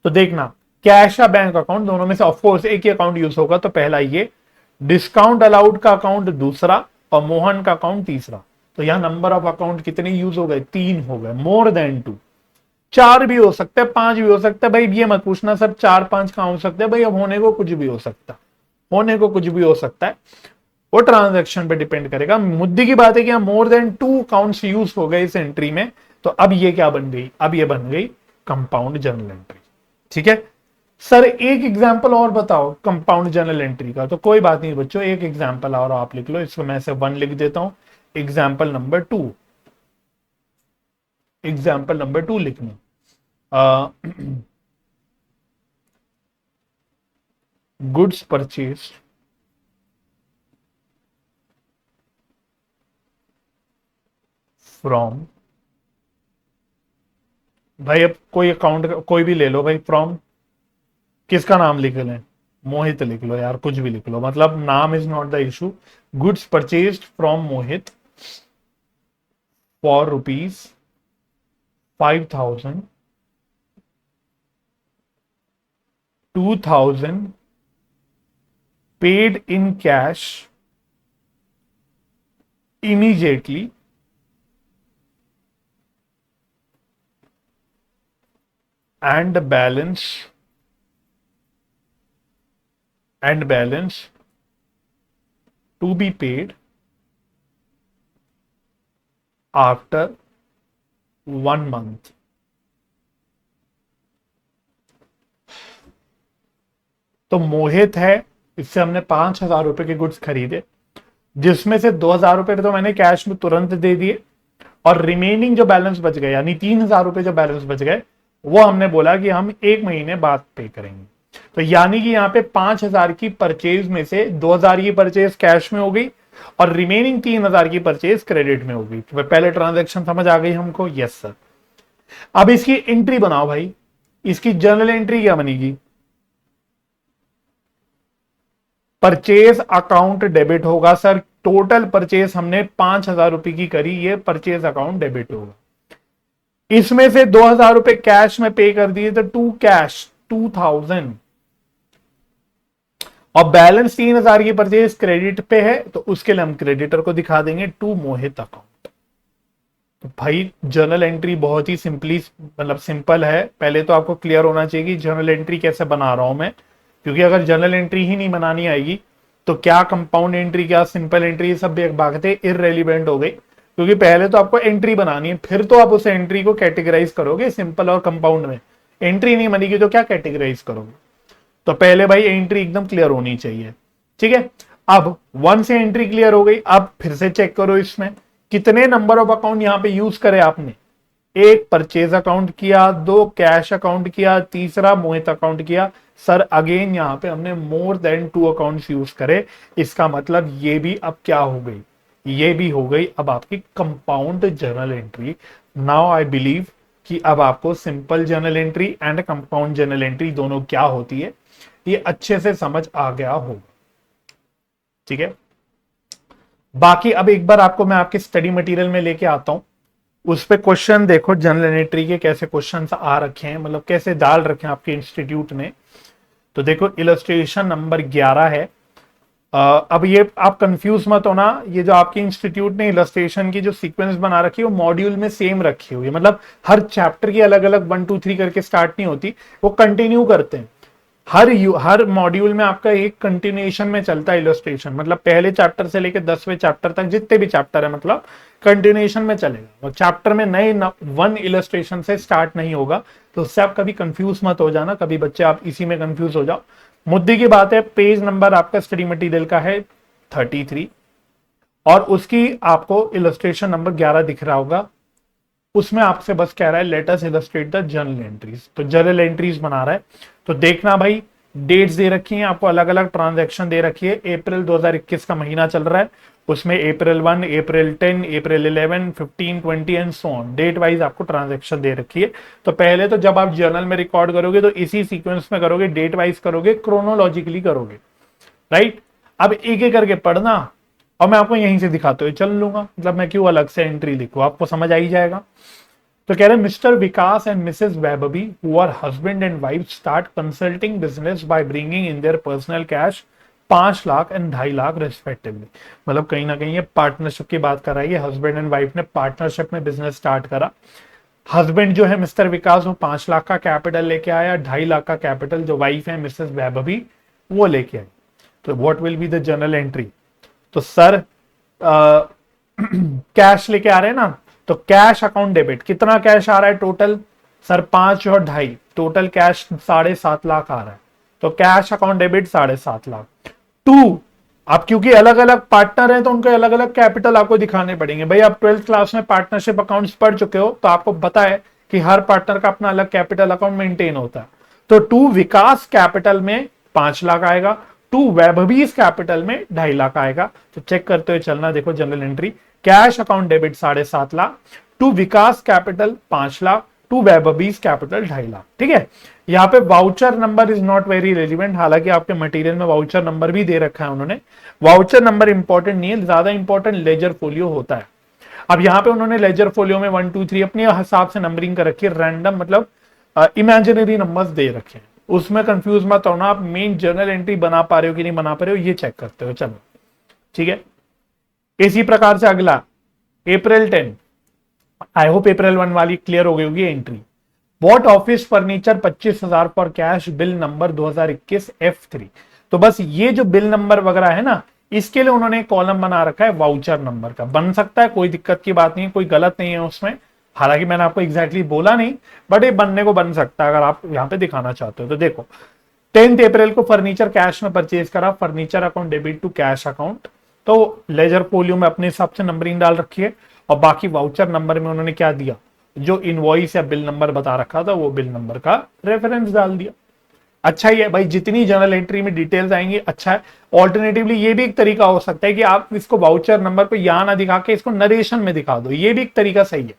तो देखना, कैश या बैंक अकाउंट, दोनों में से ऑफकोर्स एक ही अकाउंट यूज होगा, तो पहला ये, डिस्काउंट अलाउड का अकाउंट दूसरा, और मोहन का अकाउंट तीसरा। तो यहां नंबर ऑफ अकाउंट कितने यूज हो गए, 3 हो गए, मोर देन 2। 4 भी हो सकते हैं, 5 भी हो सकता है भाई, ये मत पूछना सर 4-5 कहां हो सकते हैं भाई, अब होने को कुछ भी हो सकता है, होने को कुछ भी हो सकता है, वो ट्रांजैक्शन पे डिपेंड करेगा। मुद्दे की बात है कि मोर देन 2 अकाउंट्स यूज हो गए इस एंट्री में, तो अब ये क्या बन गई, अब ये बन गई कंपाउंड जर्नल एंट्री। ठीक है सर, एक एग्जांपल और बताओ कंपाउंड जर्नल एंट्री का। तो कोई बात नहीं बच्चों, एक एग्जांपल और आप लिख लो, इसको मैं से 1 लिख देता हूं, एग्जांपल नंबर 2, एग्जांपल नंबर 2 लिखना। गुड्स परचेज फ्रॉम, भाई अब कोई अकाउंट कोई भी ले लो भाई, फ्रॉम किसका नाम लिख लें, मोहित लिख लो यार, कुछ भी लिख लो, मतलब नाम is not the issue. Goods purchase from Mohit for ₹5,000, 2,000 paid in cash immediately, and balance to be paid after 1 month। तो मोहित है, इससे हमने 5,000 रुपए के गुड्स खरीदे, जिसमें से 2,000 रुपए तो मैंने कैश में तुरंत दे दिए, और रिमेनिंग जो बैलेंस बच गए यानी 3,000 रुपए जो बैलेंस बच गए, वो हमने बोला कि हम 1 महीने बाद पे करेंगे। तो यानी कि यहाँ पे 5,000 की परचेज में से 2,000 की परचेज कैश में हो गई, और रिमेनिंग 3,000 की परचेज क्रेडिट में हो गई। तो पहले ट्रांजैक्शन समझ आ गई हमको, यस सर। अब इसकी एंट्री बनाओ भाई, इसकी जर्नल एंट्री क्या बनेगी, परचेज अकाउंट डेबिट होगा सर। टोटल परचेज हमने 5,000 रुपए की करी, ये परचेज अकाउंट डेबिट होगा। इसमें से 2,000 रुपए कैश में पे कर दिए, तो टू कैश 2,000, और बैलेंस 3,000 की परचेज क्रेडिट पे है, तो उसके लिए हम क्रेडिटर को दिखा देंगे टू मोहित अकाउंट। तो भाई जर्नल एंट्री बहुत ही मतलब सिंपल है। पहले तो आपको क्लियर होना चाहिए कि जर्नल एंट्री कैसे बना रहा हूं मैं, क्योंकि अगर जर्नल एंट्री ही नहीं बनानी आएगी तो क्या कंपाउंड एंट्री, क्या सिंपल एंट्री, सब बातें इररेलीवेंट हो गई। क्योंकि पहले तो आपको एंट्री बनानी है, फिर तो आप उस एंट्री को कैटेगराइज करोगे सिंपल और कंपाउंड में। एंट्री नहीं बनेगी तो क्या कैटेगराइज करोगे। तो पहले भाई एंट्री एकदम क्लियर होनी चाहिए। ठीक है, अब 1 से एंट्री क्लियर हो गई। अब फिर से चेक करो इसमें कितने नंबर ऑफ अकाउंट यहां पे यूज करे आपने। 1 परचेज अकाउंट किया, 2 कैश अकाउंट किया, तीसरा मोहित अकाउंट किया। सर अगेन यहां पे हमने मोर देन 2 अकाउंट्स यूज करे। इसका मतलब ये भी अब क्या हो गई, ये भी हो गई अब आपकी compound journal entry. Now I believe कि अब आपको simple journal entry and compound journal entry दोनों क्या होती है ये अच्छे से समझ आ गया होगा। ठीक है, बाकी अब एक बार आपको मैं आपके स्टडी मटेरियल में लेके आता हूं, उस पे क्वेश्चन देखो जर्नल एंट्री के कैसे क्वेश्चन आ रखे हैं, मतलब कैसे डाल रखे हैं आपके इंस्टीट्यूट ने। तो देखो इलस्ट्रेशन नंबर 11 है। अब ये आप कंफ्यूज मत होना, ये जो आपके इंस्टीट्यूट ने इलस्ट्रेशन की जो सीक्वेंस बना रखी है वो मॉड्यूल में सेम रखी हुई है, मतलब हर चैप्टर की अलग अलग 1 2 3 करके स्टार्ट नहीं होती, वो कंटिन्यू करते हैं। हर मॉड्यूल में आपका एक कंटिन्यूएशन में चलता है इलस्ट्रेशन, मतलब पहले चैप्टर से लेकर 10वें चैप्टर तक जितने भी चैप्टर है मतलब कंटिन्यूएशन में चलेगा। और चैप्टर में नए 1 इलस्ट्रेशन से स्टार्ट नहीं होगा, तो उससे आप कभी कंफ्यूज मत हो जाना, कभी बच्चे आप इसी में कंफ्यूज हो जाओ। मुद्दे की बात है, पेज नंबर आपका स्टडी मटेरियल का है 33, और उसकी आपको इलस्ट्रेशन नंबर 11 दिख रहा होगा। उसमें आपसे बस कह रहा है let us illustrate the journal entries, तो जर्नल एंट्रीज बना रहा है। तो देखना भाई डेट्स दे रखी हैं आपको, अलग अलग ट्रांजैक्शन दे रखी है। अप्रैल 2021 का महीना चल रहा है, उसमें April 1, April 10, April 11, 15, 20 and so on, date wise आपको ट्रांजैक्शन दे रखी है। तो पहले तो जब आप जर्नल में रिकॉर्ड करोगे तो इसी सीक्वेंस में करोगे, डेट वाइज करोगे, क्रोनोलॉजिकली करोगे, राइट। अब एक एक करके पढ़ना, और मैं आपको यहीं से दिखाते हुए चल लूंगा, मतलब मैं क्यों अलग से एंट्री लिखूं, आपको समझ आ ही जाएगा। तो कह रहे mister Vikas and missus Vaibhavi who are husband and wife start consulting business by bringing in their personal cash 5 lakh and 2.5 lakh respectively. मतलब कहीं ना कहीं ये पार्टनरशिप की बात कर रहा है, हस्बैंड एंड वाइफ ने पार्टनरशिप में बिजनेस स्टार्ट करा। हस्बैंड जो है मिस्टर विकास वो 5 लाख का कैपिटल लेके आया, 2.5 लाख का कैपिटल जो वाइफ है मिसेस वैभवी वो लेके आई। तो what will be the journal entry? तो सर कैश लेके आ रहे हैं ना, तो कैश अकाउंट डेबिट, कितना कैश आ रहा है टोटल? सर 5 और 2.5, टोटल कैश 7.5 लाख आ रहा है। तो cash account debit 7.5 lakh. To, आप क्योंकि अलग अलग पार्टनर हैं तो उनके अलग अलग कैपिटल आपको दिखाने पड़ेंगे। भाई आप 12th क्लास में पार्टनरशिप अकाउंट्स पढ़ चुके हो तो आपको पता है कि हर पार्टनर का अपना अलग कैपिटल अकाउंट मेंटेन होता है। तो टू विकास कैपिटल में 5 लाख आएगा, टू वैभवीज कैपिटल में 2.5 लाख आएगा। तो चेक करते हुए चलना, देखो general entry, cash account debit 7.5 lakh, to Vikas capital 5 lakh, to Vaibhavi's capital 2.5 lakh. ठीक है, यहाँ पे voucher number is not very relevant, हालांकि आपके मटेरियल में वाउचर नंबर भी दे रखा है उन्होंने। वाउचर नंबर इंपॉर्टेंट नहीं है, ज्यादा इंपॉर्टेंट लेजर फोलियो होता है। अब यहाँ पे उन्होंने लेजर फोलियो में 1 2 3 अपने हिसाब से नंबरिंग कर रखी है, रैंडम मतलब इमेजिनरी नंबर्स दे रखे हैं, उसमें कंफ्यूज मत होना। आप मेन जर्नल एंट्री बना पा रहे हो कि नहीं बना पा रहे हो ये चेक करते हो, चलो ठीक है। इसी प्रकार से अगला अप्रैल 10, आई होप अप्रैल 1 वाली क्लियर हो गई होगी entry. What office furniture 25,000 for cash, bill number 2021 F3। तो बस ये जो बिल नंबर वगैरह है ना, इसके लिए उन्होंने कॉलम बना रखा है वाउचर नंबर का। बन सकता है, कोई दिक्कत की बात नहीं है, कोई गलत नहीं है उसमें। हालांकि मैंने आपको एग्जैक्टली बोला नहीं, बट ये बनने को बन सकता है अगर आप यहां पे दिखाना चाहते हो। तो देखो 10 अप्रैल को फर्नीचर कैश में परचेज करा, furniture account debit to cash account, तो लेजर फोलियो में अपने हिसाब से नंबरिंग डाल रखी है। और बाकी वाउचर नंबर में उन्होंने क्या दिया, जो इनवॉइस या बिल नंबर बता रखा था वो बिल नंबर का रेफरेंस डाल दिया। अच्छा ही है भाई, जितनी जर्नल एंट्री में डिटेल्स आएंगी अच्छा है। ऑल्टरनेटिवली ये भी एक तरीका हो सकता है कि आप इसको वाउचर नंबर पे यहां ना दिखा के इसको नरेशन में दिखा दो, ये भी एक तरीका सही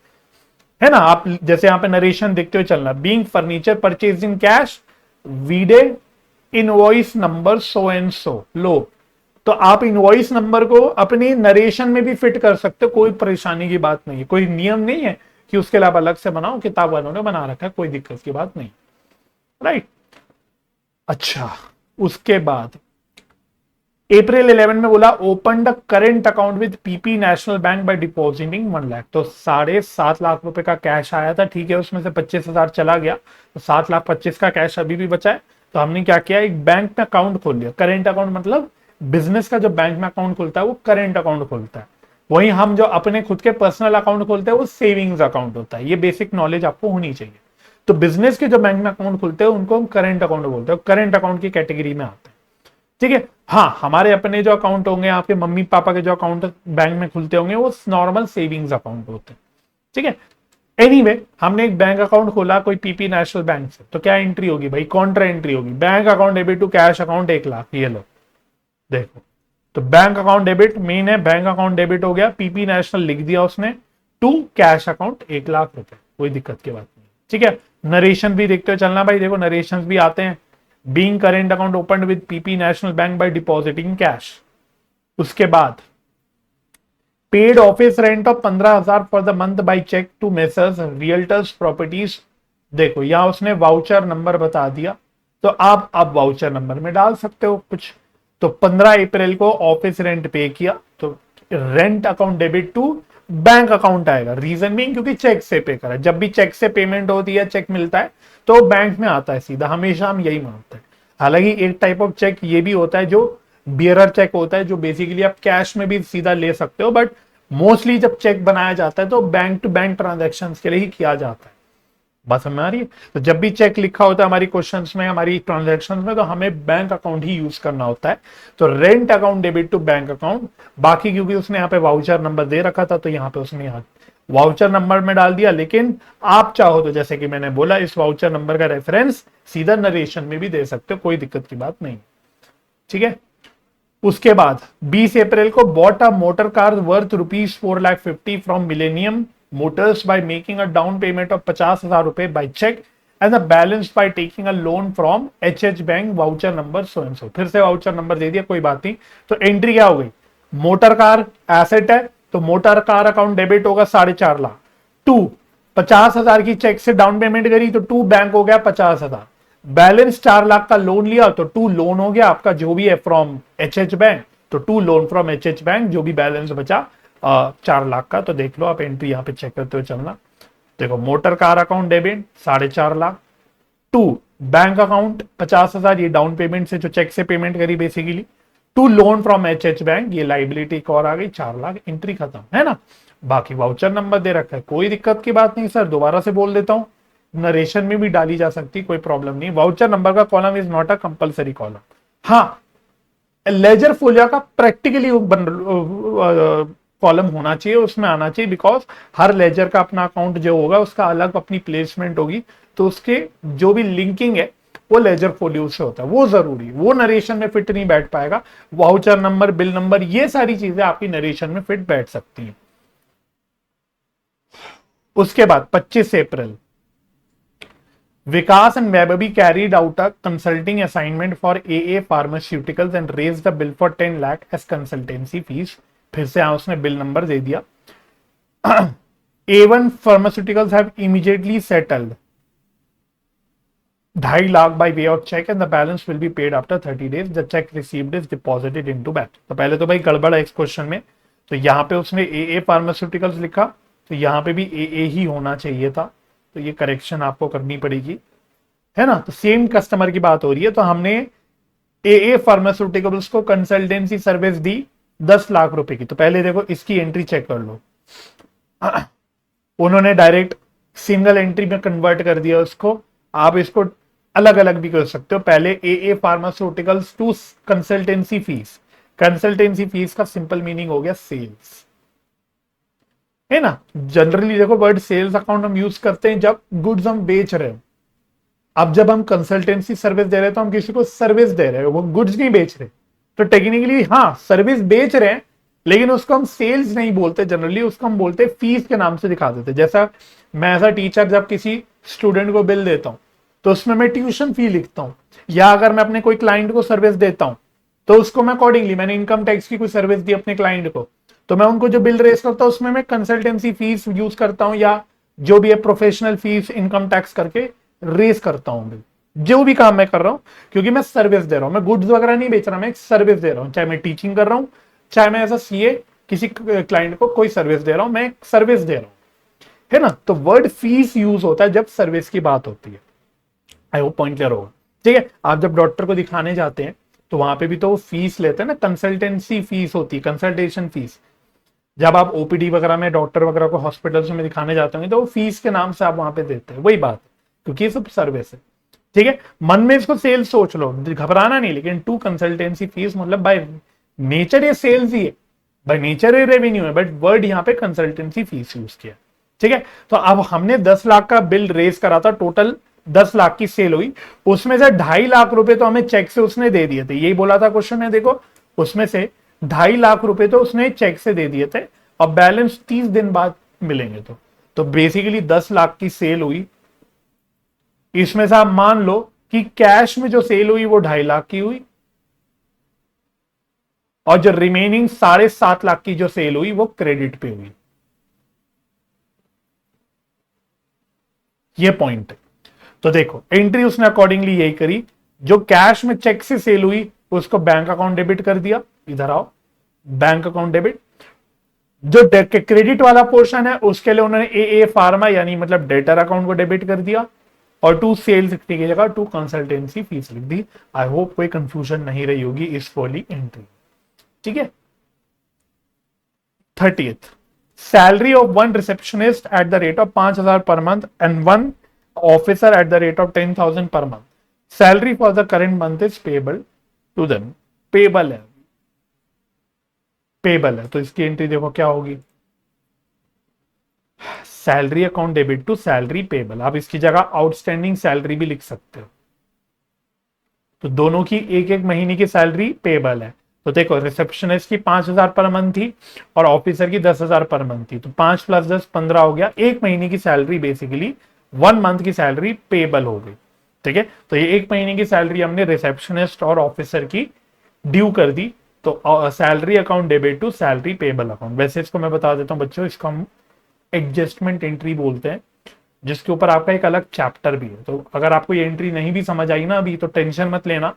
है ना। आप जैसे यहाँ पे नरेशन देखते हुए चलना, being furniture purchase in cash, vide invoice number so and so लो। तो आप इनवॉइस नंबर को अपनी नरेशन में भी फिट कर सकते हो, कोई परेशानी की बात नहीं है, कोई नियम नहीं है कि उसके लिए आप अलग से बनाओ, किताब वालों ने बना रखा है, कोई दिक्कत की बात नहीं, राइट। अच्छा, उसके बाद अप्रैल 11 में बोला open the current account with PP national bank by depositing 1 lakh. तो 7.5 लाख रुपए का कैश आया था, ठीक है, उसमें से 25,000 चला गया, तो 7,25,000 का कैश अभी भी बचा है। तो हमने क्या किया, एक बैंक में अकाउंट खोल लिया। करेंट अकाउंट मतलब बिजनेस का जो बैंक में अकाउंट खुलता है वो करेंट अकाउंट खोलता है। वहीं हम जो अपने खुद के पर्सनल अकाउंट खोलते हैं वो सेविंग्स अकाउंट होता है। ये बेसिक नॉलेज आपको होनी चाहिए। तो बिजनेस के जो बैंक में अकाउंट खुलते हैं उनको हम करेंट अकाउंट बोलते हैं, करेंट अकाउंट की कैटेगरी में आते हैं, ठीक है। हाँ, हमारे अपने जो अकाउंट होंगे, आपके मम्मी पापा के जो अकाउंट बैंक में खुलते होंगे वो नॉर्मल सेविंग्स अकाउंट होते हैं, ठीक है। एनीवे, हमने एक बैंक अकाउंट खोला कोई पीपी नेशनल बैंक से, तो क्या एंट्री होगी भाई, कॉन्ट्रा एंट्री होगी। Bank account debit to cash account 1 lakh, ये लो देखो। तो बैंक अकाउंट डेबिट मेन है, बैंक अकाउंट डेबिट हो गया, पीपी नेशनल लिख दिया उसने, टू कैश अकाउंट 1 लाख रुपए, कोई दिक्कत की बात नहीं, ठीक है। नरेशन भी देखते हो चलना भाई, देखो नरेशन भी आते हैं। Being current account open with PP national bank by depositing cash. उसके बाद paid office rent of 15,000 for the month by cheque to messrs realtors properties. देखो यहां उसने वाउचर नंबर बता दिया, तो आप अब वाउचर नंबर में डाल सकते हो कुछ। तो 15 अप्रैल को ऑफिस रेंट पे किया, तो rent account debit to bank account आएगा। रीजन भी क्योंकि चेक से पे करा, जब भी चेक से पेमेंट होती है, चेक मिलता है तो बैंक में आता है सीधा, हमेशा हम यही मानते हैं। हालांकि एक टाइप ऑफ चेक ये भी होता है जो बियरर चेक होता है, जो बेसिकली आप कैश में भी सीधा ले सकते हो, बट मोस्टली जब चेक बनाया जाता है तो बैंक टू बैंक ट्रांजेक्शन के लिए ही किया जाता है। बात समझ आ रही है? तो जब भी चेक लिखा होता है हमारी क्वेश्चंस में, हमारी ट्रांजैक्शंस में, तो हमें बैंक अकाउंट ही यूज करना होता है। तो rent account debit to bank account, बाकी क्योंकि उसने यहाँ पे वाउचर नंबर दे रखा था तो यहाँ पे उसने यहाँ वाउचर नंबर में डाल दिया, लेकिन आप चाहो तो जैसे कि मैंने बोला इस वाउचर नंबर का रेफरेंस सीधा नरेशन में भी दे सकते हो, कोई दिक्कत की बात नहीं। ठीक है, उसके बाद 20 अप्रैल को bought a motor car worth ₹4,50,000 from millennium motors by making a down payment of 50,000 रुपए by cheque and the balance by taking a loan from H bank voucher number so and so. फिर से voucher number दे दिया, कोई बात नहीं। तो entry क्या हो गई, मोटर कार एसेट है तो मोटर कार अकाउंट डेबिट होगा 4.5 लाख। 50,000 की चेक से डाउन पेमेंट करी तो बैंक हो गया 50,000। बैलेंस 4 लाख का लोन लिया तो लोन हो गया आपका जो भी है फ्रॉम एच बैंक, तो लोन फ्रॉम एच बैंक, जो भी बैलेंस बचा 4 लाख का। तो देख लो आप एंट्री यहाँ पे चेक करते हुए चलना। देखो motor car account debit 4.5 lakh, bank account 50,000, ये डाउन पेमेंट से जो चेक से पेमेंट करी basically. Loan from H bank, ये लाइबिलिटी एक और आ गई 4 लाख, एंट्री खत्म है ना। बाकी वाउचर नंबर दे रखा है, कोई दिक्कत की बात नहीं सर, दोबारा से बोल देता हूं, नरेशन में भी डाली जा सकती, कोई प्रॉब्लम नहीं। वाउचर नंबर का column is not a compulsory column. हाँ, लेजर फोलियो का प्रैक्टिकली कॉलम होना चाहिए, उसमें आना चाहिए, बिकॉज हर लेजर का अपना अकाउंट जो होगा उसका अलग अपनी प्लेसमेंट होगी, तो उसके जो भी लिंकिंग है वो लेजर फोलियो से होता है, वो जरूरी, वो नरेशन में फिट नहीं बैठ पाएगा। वाउचर नंबर, बिल नंबर, ये सारी चीजें आपकी नरेशन में फिट बैठ सकती हैं। उसके बाद 25 अप्रैल Vikas and Vaibhavi carried out a consulting assignment for AA Pharmaceuticals and raised the bill for 10 lakh as consultancy fees। फिर से उसने बिल नंबर दे दिया। A1 Pharmaceuticals have immediately settled 2.5 lakh by way of check and the balance will be paid after 30 days. The check received is deposited into bank। तो पहले तो भाई गड़बड़ है इस क्वेश्चन में, तो यहाँ पे उसने AA Pharmaceuticals लिखा, तो यहाँ पे भी AA ही होना चाहिए था, तो ये करेक्शन आपको करनी पड़ेगी, है ना। तो सेम कस्टमर की बात हो रही है, तो हमने AA फार्मास्यूटिकल्स को कंसल्टेंसी सर्विस दी 10 लाख रुपए की। तो पहले देखो इसकी एंट्री चेक कर लो, उन्होंने डायरेक्ट सिंगल एंट्री में कन्वर्ट कर दिया उसको। आप इसको अलग अलग भी कर सकते हो। पहले AA pharmaceuticals to consultancy fees, consultancy fees का सिंपल मीनिंग हो गया सेल्स, है ना। जनरली देखो वर्ड सेल्स अकाउंट हम यूज करते हैं जब गुड्स हम बेच रहे हो। अब जब हम कंसल्टेंसी सर्विस दे रहे हैं तो हम किसी को सर्विस दे रहे हो, वो गुड्स नहीं बेच रहे। तो टेक्निकली हाँ सर्विस बेच रहे हैं, लेकिन उसको हम सेल्स नहीं बोलते, जनरली उसको हम बोलते हैं फीस के नाम से दिखा देते। जैसा मैं एज अ टीचर जब किसी स्टूडेंट को बिल देता हूं तो उसमें मैं ट्यूशन फी लिखता हूं, या अगर मैं अपने कोई क्लाइंट को सर्विस देता हूं तो उसको मैं अकॉर्डिंगली, मैंने इनकम टैक्स की कोई सर्विस दी अपने क्लाइंट को, तो मैं उनको जो बिल रेस करता हूं उसमें मैं कंसल्टेंसी फीस यूज करता हूं, या जो भी है प्रोफेशनल फीस इनकम टैक्स करके रेस करता हूं बिल, जो भी काम मैं कर रहा हूं, क्योंकि मैं सर्विस दे रहा हूं, मैं गुड्स वगैरह नहीं बेच रहा, मैं एक सर्विस दे रहा हूं। चाहे मैं टीचिंग कर रहा हूं, चाहे मैं एज अ सीए किसी क्लाइंट को कोई सर्विस दे रहा हूं, मैं एक सर्विस दे रहा हूं, है ना। तो वर्ड फीस यूज होता है जब सर्विस की बात होती है। आई होप पॉइंट क्लियर होगा। ठीक है, आप जब डॉक्टर को दिखाने जाते हैं तो वहां पे भी तो वो फीस लेते हैं ना, कंसल्टेंसी फीस होती है, कंसल्टेशन फीस। जब आप ओपीडी वगैरह में डॉक्टर वगैरह को हॉस्पिटल्स में दिखाने जाते होंगे तो वो फीस के नाम से आप वहां पे देते हैं, वही बात है, क्योंकि ये सब सर्विस है। ठीक है, मन में इसको सेल्स सोच लो, घबराना नहीं, लेकिन टू कंसल्टेंसी फीस मतलब बाय नेचर ये सेल्स ही है, बाय नेचर ये रेवेन्यू है, बट वर्ड यहाँ पे कंसल्टेंसी फीस यूज किया। ठीक है, तो अब हमने 10 लाख का बिल रेज करा था, टोटल 10 लाख की सेल हुई, उसमें से 2.5 लाख रुपए तो हमें चेक से उसने दे दिए थे, यही बोला था क्वेश्चन में, देखो उसमें से 2.5 लाख रुपए तो उसने चेक से दे दिए थे, और बैलेंस 30 दिन बाद मिलेंगे। तो बेसिकली 10 लाख की सेल हुई, इसमें से आप मान लो कि कैश में जो सेल हुई वो 2.5 लाख की हुई, और जो रिमेनिंग 7.5 लाख की जो सेल हुई वो क्रेडिट पे हुई। ये पॉइंट है। तो देखो एंट्री उसने अकॉर्डिंगली यही करी, जो कैश में चेक से सेल हुई उसको बैंक अकाउंट डेबिट कर दिया, इधर आओ, बैंक अकाउंट डेबिट। जो क्रेडिट वाला पोर्शन है उसके लिए उन्होंने ए फार्मा यानी मतलब डेटर अकाउंट को डेबिट कर दिया, और टू सेल्स लिखने की जगह टू कंसल्टेंसी फीस लिख दी। आई होप कोई कंफ्यूजन नहीं रही होगी इस वाली एंट्री। ठीक है, 30th salary of one receptionist at the rate of 5,000 per month and one officer at the rate of 10,000 per month. Salary for the current month is payable to them, payable है, payable है, तो इसकी entry देखो क्या होगी। Salary account debit to salary payable, आप इसकी जगह आउटस्टैंडिंग सैलरी भी लिख सकते हो। तो दोनों की एक एक महीने की सैलरी पेबल है। तो देखो रिसेप्शनिस्ट की 5,000 पर मंथ थी और ऑफिसर की 10,000 पर मंथ थी, तो 5 + 10 15 हो गया। एक महीने की सैलरी बेसिकली 1 मंथ की सैलरी पेबल हो गई। ठीक है, तो ये एक महीने की सैलरी हमने रिसेप्शनिस्ट और ऑफिसर की ड्यू कर दी। तो salary account debit to salary payable account. वैसे इसको मैं बता देता हूँ बच्चों, इसको हम एडजस्टमेंट एंट्री बोलते हैं, जिसके ऊपर आपका एक अलग चैप्टर भी है। तो अगर आपको ये एंट्री नहीं भी समझ आई ना अभी, तो टेंशन मत लेना,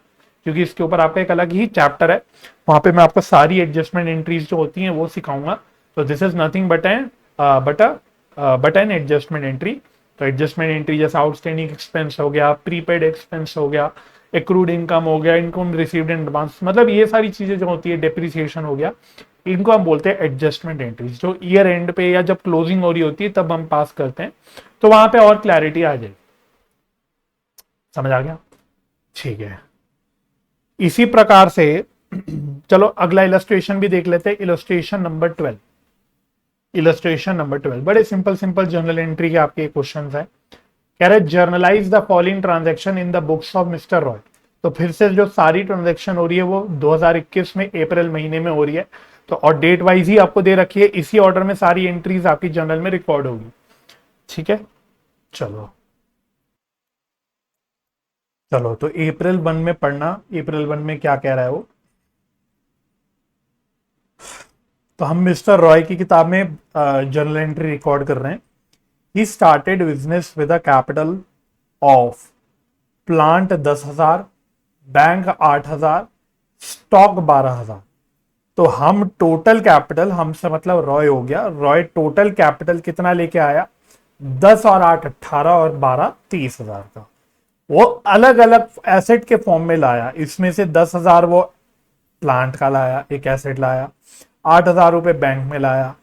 क्योंकि इसके ऊपर आपका एक अलग ही चैप्टर है, वहां पे मैं आपको सारी एडजस्टमेंट एंट्रीज जो होती हैं वो सिखाऊंगा। तो this is nothing but an adjustment entry. तो एडजस्टमेंट एंट्री जैसे आउटस्टैंडिंग एक्सपेंस हो गया, प्रीपेड एक्सपेंस हो गया, एक्रूड इनकम हो गया, इनकम रिसीव्ड इन एडवांस, मतलब ये सारी चीजें जो होती है, डेप्रिसिएशन हो गया, इनको हम बोलते हैं एडजस्टमेंट एंट्रीज। जो ईयर एंड पे या जब क्लोजिंग हो रही होती है तब हम पास करते हैं, तो वहां पे और क्लैरिटी आ जाएगी। समझ आ गया? ठीक है, इसी प्रकार से चलो अगला इलस्ट्रेशन भी देख लेते हैं। Illustration number 12। इलस्ट्रेशन नंबर 12 बड़े सिंपल सिंपल जर्नल एंट्री के आपके क्वेश्चन है। कह रहे generalized the following transaction in the books of mister Roy. तो फिर से जो सारी ट्रांजेक्शन हो रही है वो 2021 में अप्रैल महीने में हो रही है। तो और डेट वाइज ही आपको दे रखी है, इसी ऑर्डर में सारी एंट्रीज आपकी जर्नल में रिकॉर्ड होगी। ठीक है, चलो चलो तो अप्रैल 1 में पढ़ना, अप्रैल 1 में क्या कह रहा है वो। तो हम मिस्टर रॉय की किताब में जर्नल एंट्री रिकॉर्ड कर रहे हैं। He started business with a capital of plant 10,000, bank 8,000, stock 12,000। तो हम टोटल कैपिटल, हमसे मतलब रॉय हो गया, रॉय टोटल कैपिटल कितना लेके आया, 10 और 8 18 और 12 30,000 का। वो अलग अलग एसेट के फॉर्म में लाया। इसमें से 10,000 वो प्लांट का लाया, एक एसेट लाया, 8,000 रुपए बैंक में लाया,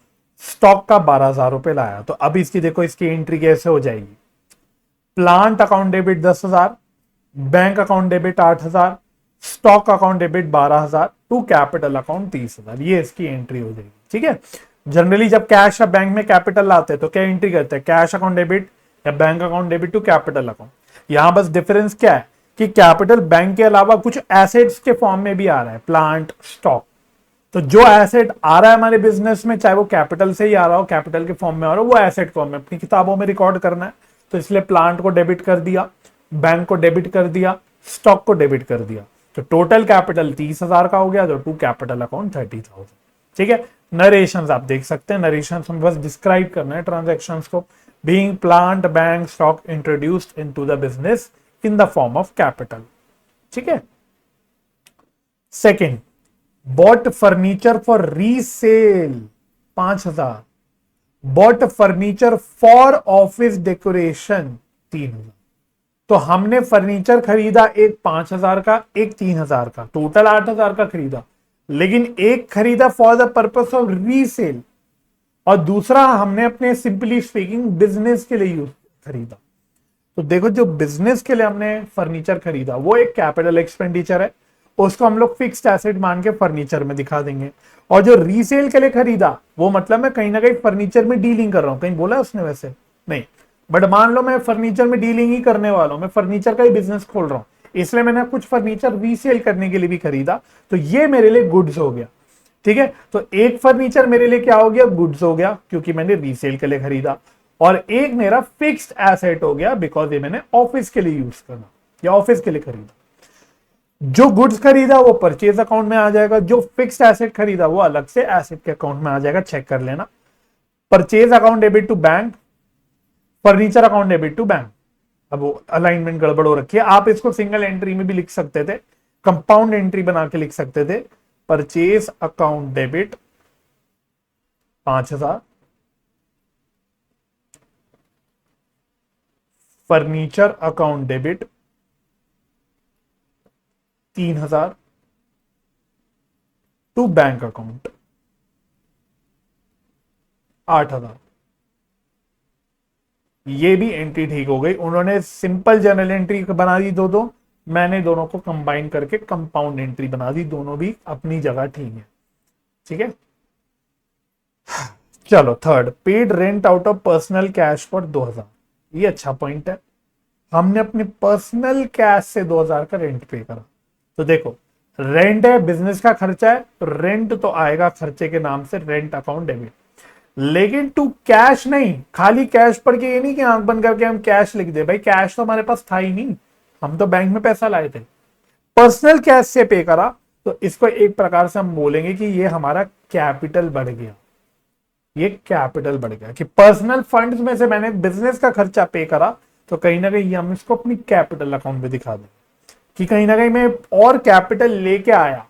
स्टॉक का 12,000 रुपए लाया। तो अब इसकी देखो, इसकी एंट्री कैसे हो जाएगी। Plant account debit 10,000, bank account debit 8,000, stock account debit 12,000 to capital account 30,000। ये इसकी एंट्री हो जाएगी। ठीक है, जनरली जब कैश या बैंक में कैपिटल लाते हैं तो क्या एंट्री करते हैं, कैश अकाउंट डेबिट या bank account debit to capital account. यहां बस डिफरेंस क्या है कि कैपिटल बैंक के अलावा कुछ एसेट्स के फॉर्म में भी आ रहा है, प्लांट स्टॉक। तो जो एसेट आ रहा है हमारे बिजनेस में, चाहे वो कैपिटल से ही आ रहा हो, कैपिटल के फॉर्म में आ रहा हो, वो एसेट को हमें अपनी किताबों में रिकॉर्ड करना है। तो इसलिए प्लांट को डेबिट कर दिया, बैंक को डेबिट कर दिया, स्टॉक को डेबिट कर दिया। तो टोटल कैपिटल 30,000 का हो गया, तो टू कैपिटल अकाउंट 30,000। ठीक है, नरेशंस आप देख सकते हैं, नरेशंस में बस डिस्क्राइब करना है ट्रांजेक्शंस को। Being plant bank stock introduced into the business in the form of capital. ठीक है, second, bought furniture for resale 5,000, bought furniture for office decoration 3,000। तो हमने फर्नीचर खरीदा एक 5,000 का, एक 3,000 का, टोटल 8,000 का खरीदा। लेकिन एक खरीदा for the purpose of resale और दूसरा हमने अपने सिंपली स्पीकिंग बिजनेस के लिए यूज खरीदा। तो देखो, जो बिजनेस के लिए हमने फर्नीचर खरीदा वो एक कैपिटल एक्सपेंडिचर है, उसको हम लोग फिक्स्ड एसेट मान के फर्नीचर में दिखा देंगे। और जो रीसेल के लिए खरीदा वो मतलब मैं कहीं ना कहीं फर्नीचर में डीलिंग कर रहा हूं, कहीं बोला उसने वैसे नहीं, बट मान लो मैं फर्नीचर में डीलिंग ही करने वाला हूं, मैं फर्नीचर का ही बिजनेस खोल रहा हूं, इसलिए मैंने कुछ फर्नीचर रीसेल करने के लिए भी खरीदा, तो ये मेरे लिए गुड्स हो गया। ठीक है, तो एक फर्नीचर मेरे लिए क्या हो गया, गुड्स हो गया, क्योंकि मैंने रीसेल के लिए खरीदा। और एक मेरा फिक्स्ड एसेट हो गया, बिकॉज ये मैंने ऑफिस के लिए यूज करना या ऑफिस के लिए खरीदा। जो गुड्स खरीदा वो परचेज अकाउंट में आ जाएगा, जो फिक्स्ड एसेट खरीदा वो अलग से एसेट के अकाउंट में आ जाएगा, चेक कर लेना। Purchase account debit to bank, furniture account debit to bank. अब वो अलाइनमेंट गड़बड़ हो रखी है, आप इसको सिंगल एंट्री में भी लिख सकते थे, कंपाउंड एंट्री बना के लिख सकते थे। Purchase account debit 5,000, furniture account debit 3,000 to bank account 8,000। ये भी एंट्री ठीक हो गई। उन्होंने सिंपल जर्नल एंट्री बना दी दो दो, मैंने दोनों को कंबाइन करके कंपाउंड एंट्री बना दी, दोनों भी अपनी जगह ठीक है। ठीक है, चलो third, paid rent out of personal cash for 2000। ये अच्छा पॉइंट है, हमने अपने पर्सनल कैश से 2000 का रेंट पे करा। तो देखो रेंट है, बिजनेस का खर्चा है, तो रेंट तो आएगा खर्चे के नाम से, रेंट अकाउंट डेबिट। लेकिन टू कैश नहीं, खाली कैश पढ़ के ये नहीं कि आंख बंद करके हम कैश लिख दे, भाई कैश तो हमारे पास था ही नहीं, हम तो बैंक में पैसा लाए थे। पर्सनल कैश से पे करा, तो इसको एक प्रकार से हम बोलेंगे कि ये हमारा कैपिटल बढ़ गया। ये कैपिटल बढ़ गया कि पर्सनल फंड्स में से मैंने बिजनेस का खर्चा पे करा, तो कहीं ना कहीं हम इसको अपनी कैपिटल अकाउंट में दिखा दें कि कहीं ना कहीं मैं और कैपिटल लेके आया,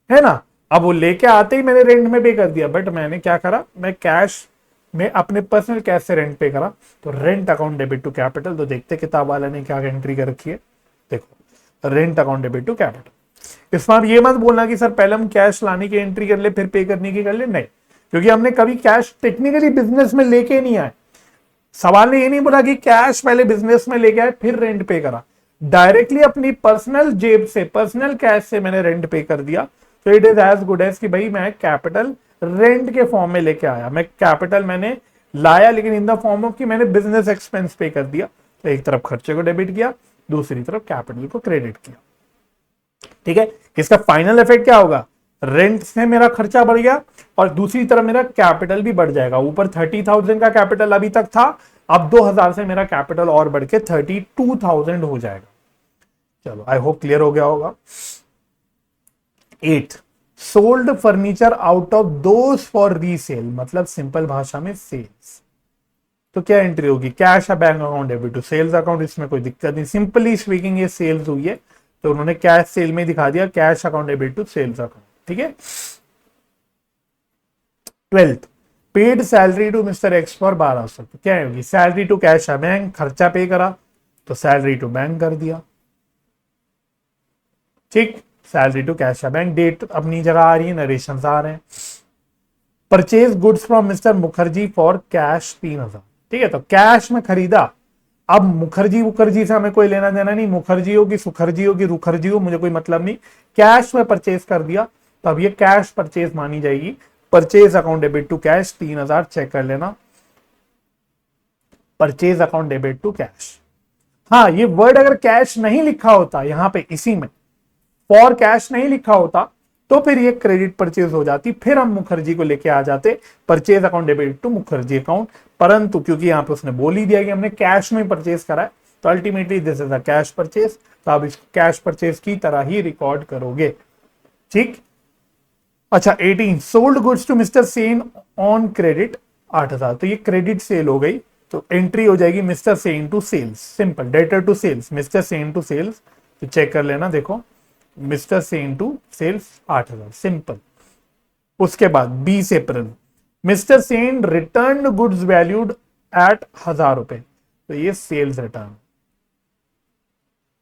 है ना। अब वो लेके आते ही मैंने रेंट में पे कर दिया, बट मैंने क्या करा, मैं कैश में अपने पर्सनल कैश से रेंट पे करा, तो rent account debit to capital. तो देखते किताब वाला ने क्या एंट्री कर रखी है, देखो rent account debit to capital. इसमें आप ये मत बोलना कि सर पहले हम कैश लाने की एंट्री कर ले फिर पे करने की कर ले, नहीं, क्योंकि हमने कभी कैश टेक्निकली बिजनेस में लेके नहीं आए। सवाल ने ये नहीं बोला कि कैश पहले बिजनेस में लेके आए फिर रेंट पे करा, डायरेक्टली अपनी पर्सनल जेब से, पर्सनल कैश से मैंने रेंट पे कर दिया। तो it is as good as कि भाई मैं कैपिटल रेंट के फॉर्म में लेके आया, मैं कैपिटल मैंने लाया लेकिन इन द फॉर्म ऑफ कि मैंने बिजनेस एक्सपेंस पे कर दिया। तो एक तरफ खर्चे को डेबिट किया, दूसरी तरफ कैपिटल को क्रेडिट किया। ठीक है, इसका फाइनल इफेक्ट क्या होगा, रेंट से मेरा खर्चा बढ़ गया और दूसरी तरफ मेरा कैपिटल भी बढ़ जाएगा। ऊपर 30,000 का कैपिटल अभी तक था, अब 2000 से मेरा कैपिटल और बढ़ के 32,000 हो जाएगा। चलो आई होप क्लियर हो गया होगा। 8, sold furniture out of those for resale, मतलब सिंपल भाषा में सेल्स। तो क्या एंट्री होगी, कैश या bank account debit to sales account, इसमें कोई दिक्कत नहीं, सिंपली स्पीकिंग ये सेल्स हुई है तो उन्होंने कैश सेल में दिखा दिया, cash account debit to sales account. ठीक है। 12th, paid salary to mister X for 1200। तो क्या होगी, सैलरी टू कैश या बैंक, खर्चा पे करा तो सैलरी टू बैंक कर दिया। ठीक, सैलरी टू कैश या बैंक, डेट अपनी जगह आ रही है, नरेशन आ रहे हैं। Purchase goods from mister Mukherjee for cash 3000। ठीक है, तो कैश में खरीदा। अब मुखर्जी से हमें कोई लेना देना नहीं, मुखर्जी हो कि सुखर्जी हो कि रुखर्जी हो, मुझे कोई मतलब नहीं, कैश में परचेज कर दिया, तो अब ये कैश परचेज मानी जाएगी। Purchase account debit to cash 3000, check कर लेना, purchase account debit to cash. हाँ, ये वर्ड अगर कैश नहीं लिखा होता यहां पे, इसी में फॉर कैश नहीं लिखा होता, तो फिर ये क्रेडिट परचेज हो जाती, फिर हम मुखर्जी को लेके आ जाते, purchase account debit to Mukherjee account. परंतु क्योंकि यहां पे उसने बोल ही दिया कि हमने कैश में परचेज करा है, तो ultimately this is a cash purchase, तो आप इसको कैश परचेज की तरह ही रिकॉर्ड करोगे। ठीक। अच्छा 18, sold goods to mister Sen on credit 8000। तो ये क्रेडिट सेल हो गई, तो एंट्री हो जाएगी mister Sen to sales, simple, debtor to sales, mister Sen to sales. तो चेक कर लेना, देखो mister Sen to sales 8000, simple. उसके बाद 20 April, mister Sen return goods valued at 1000 रुपए। तो ये सेल्स रिटर्न,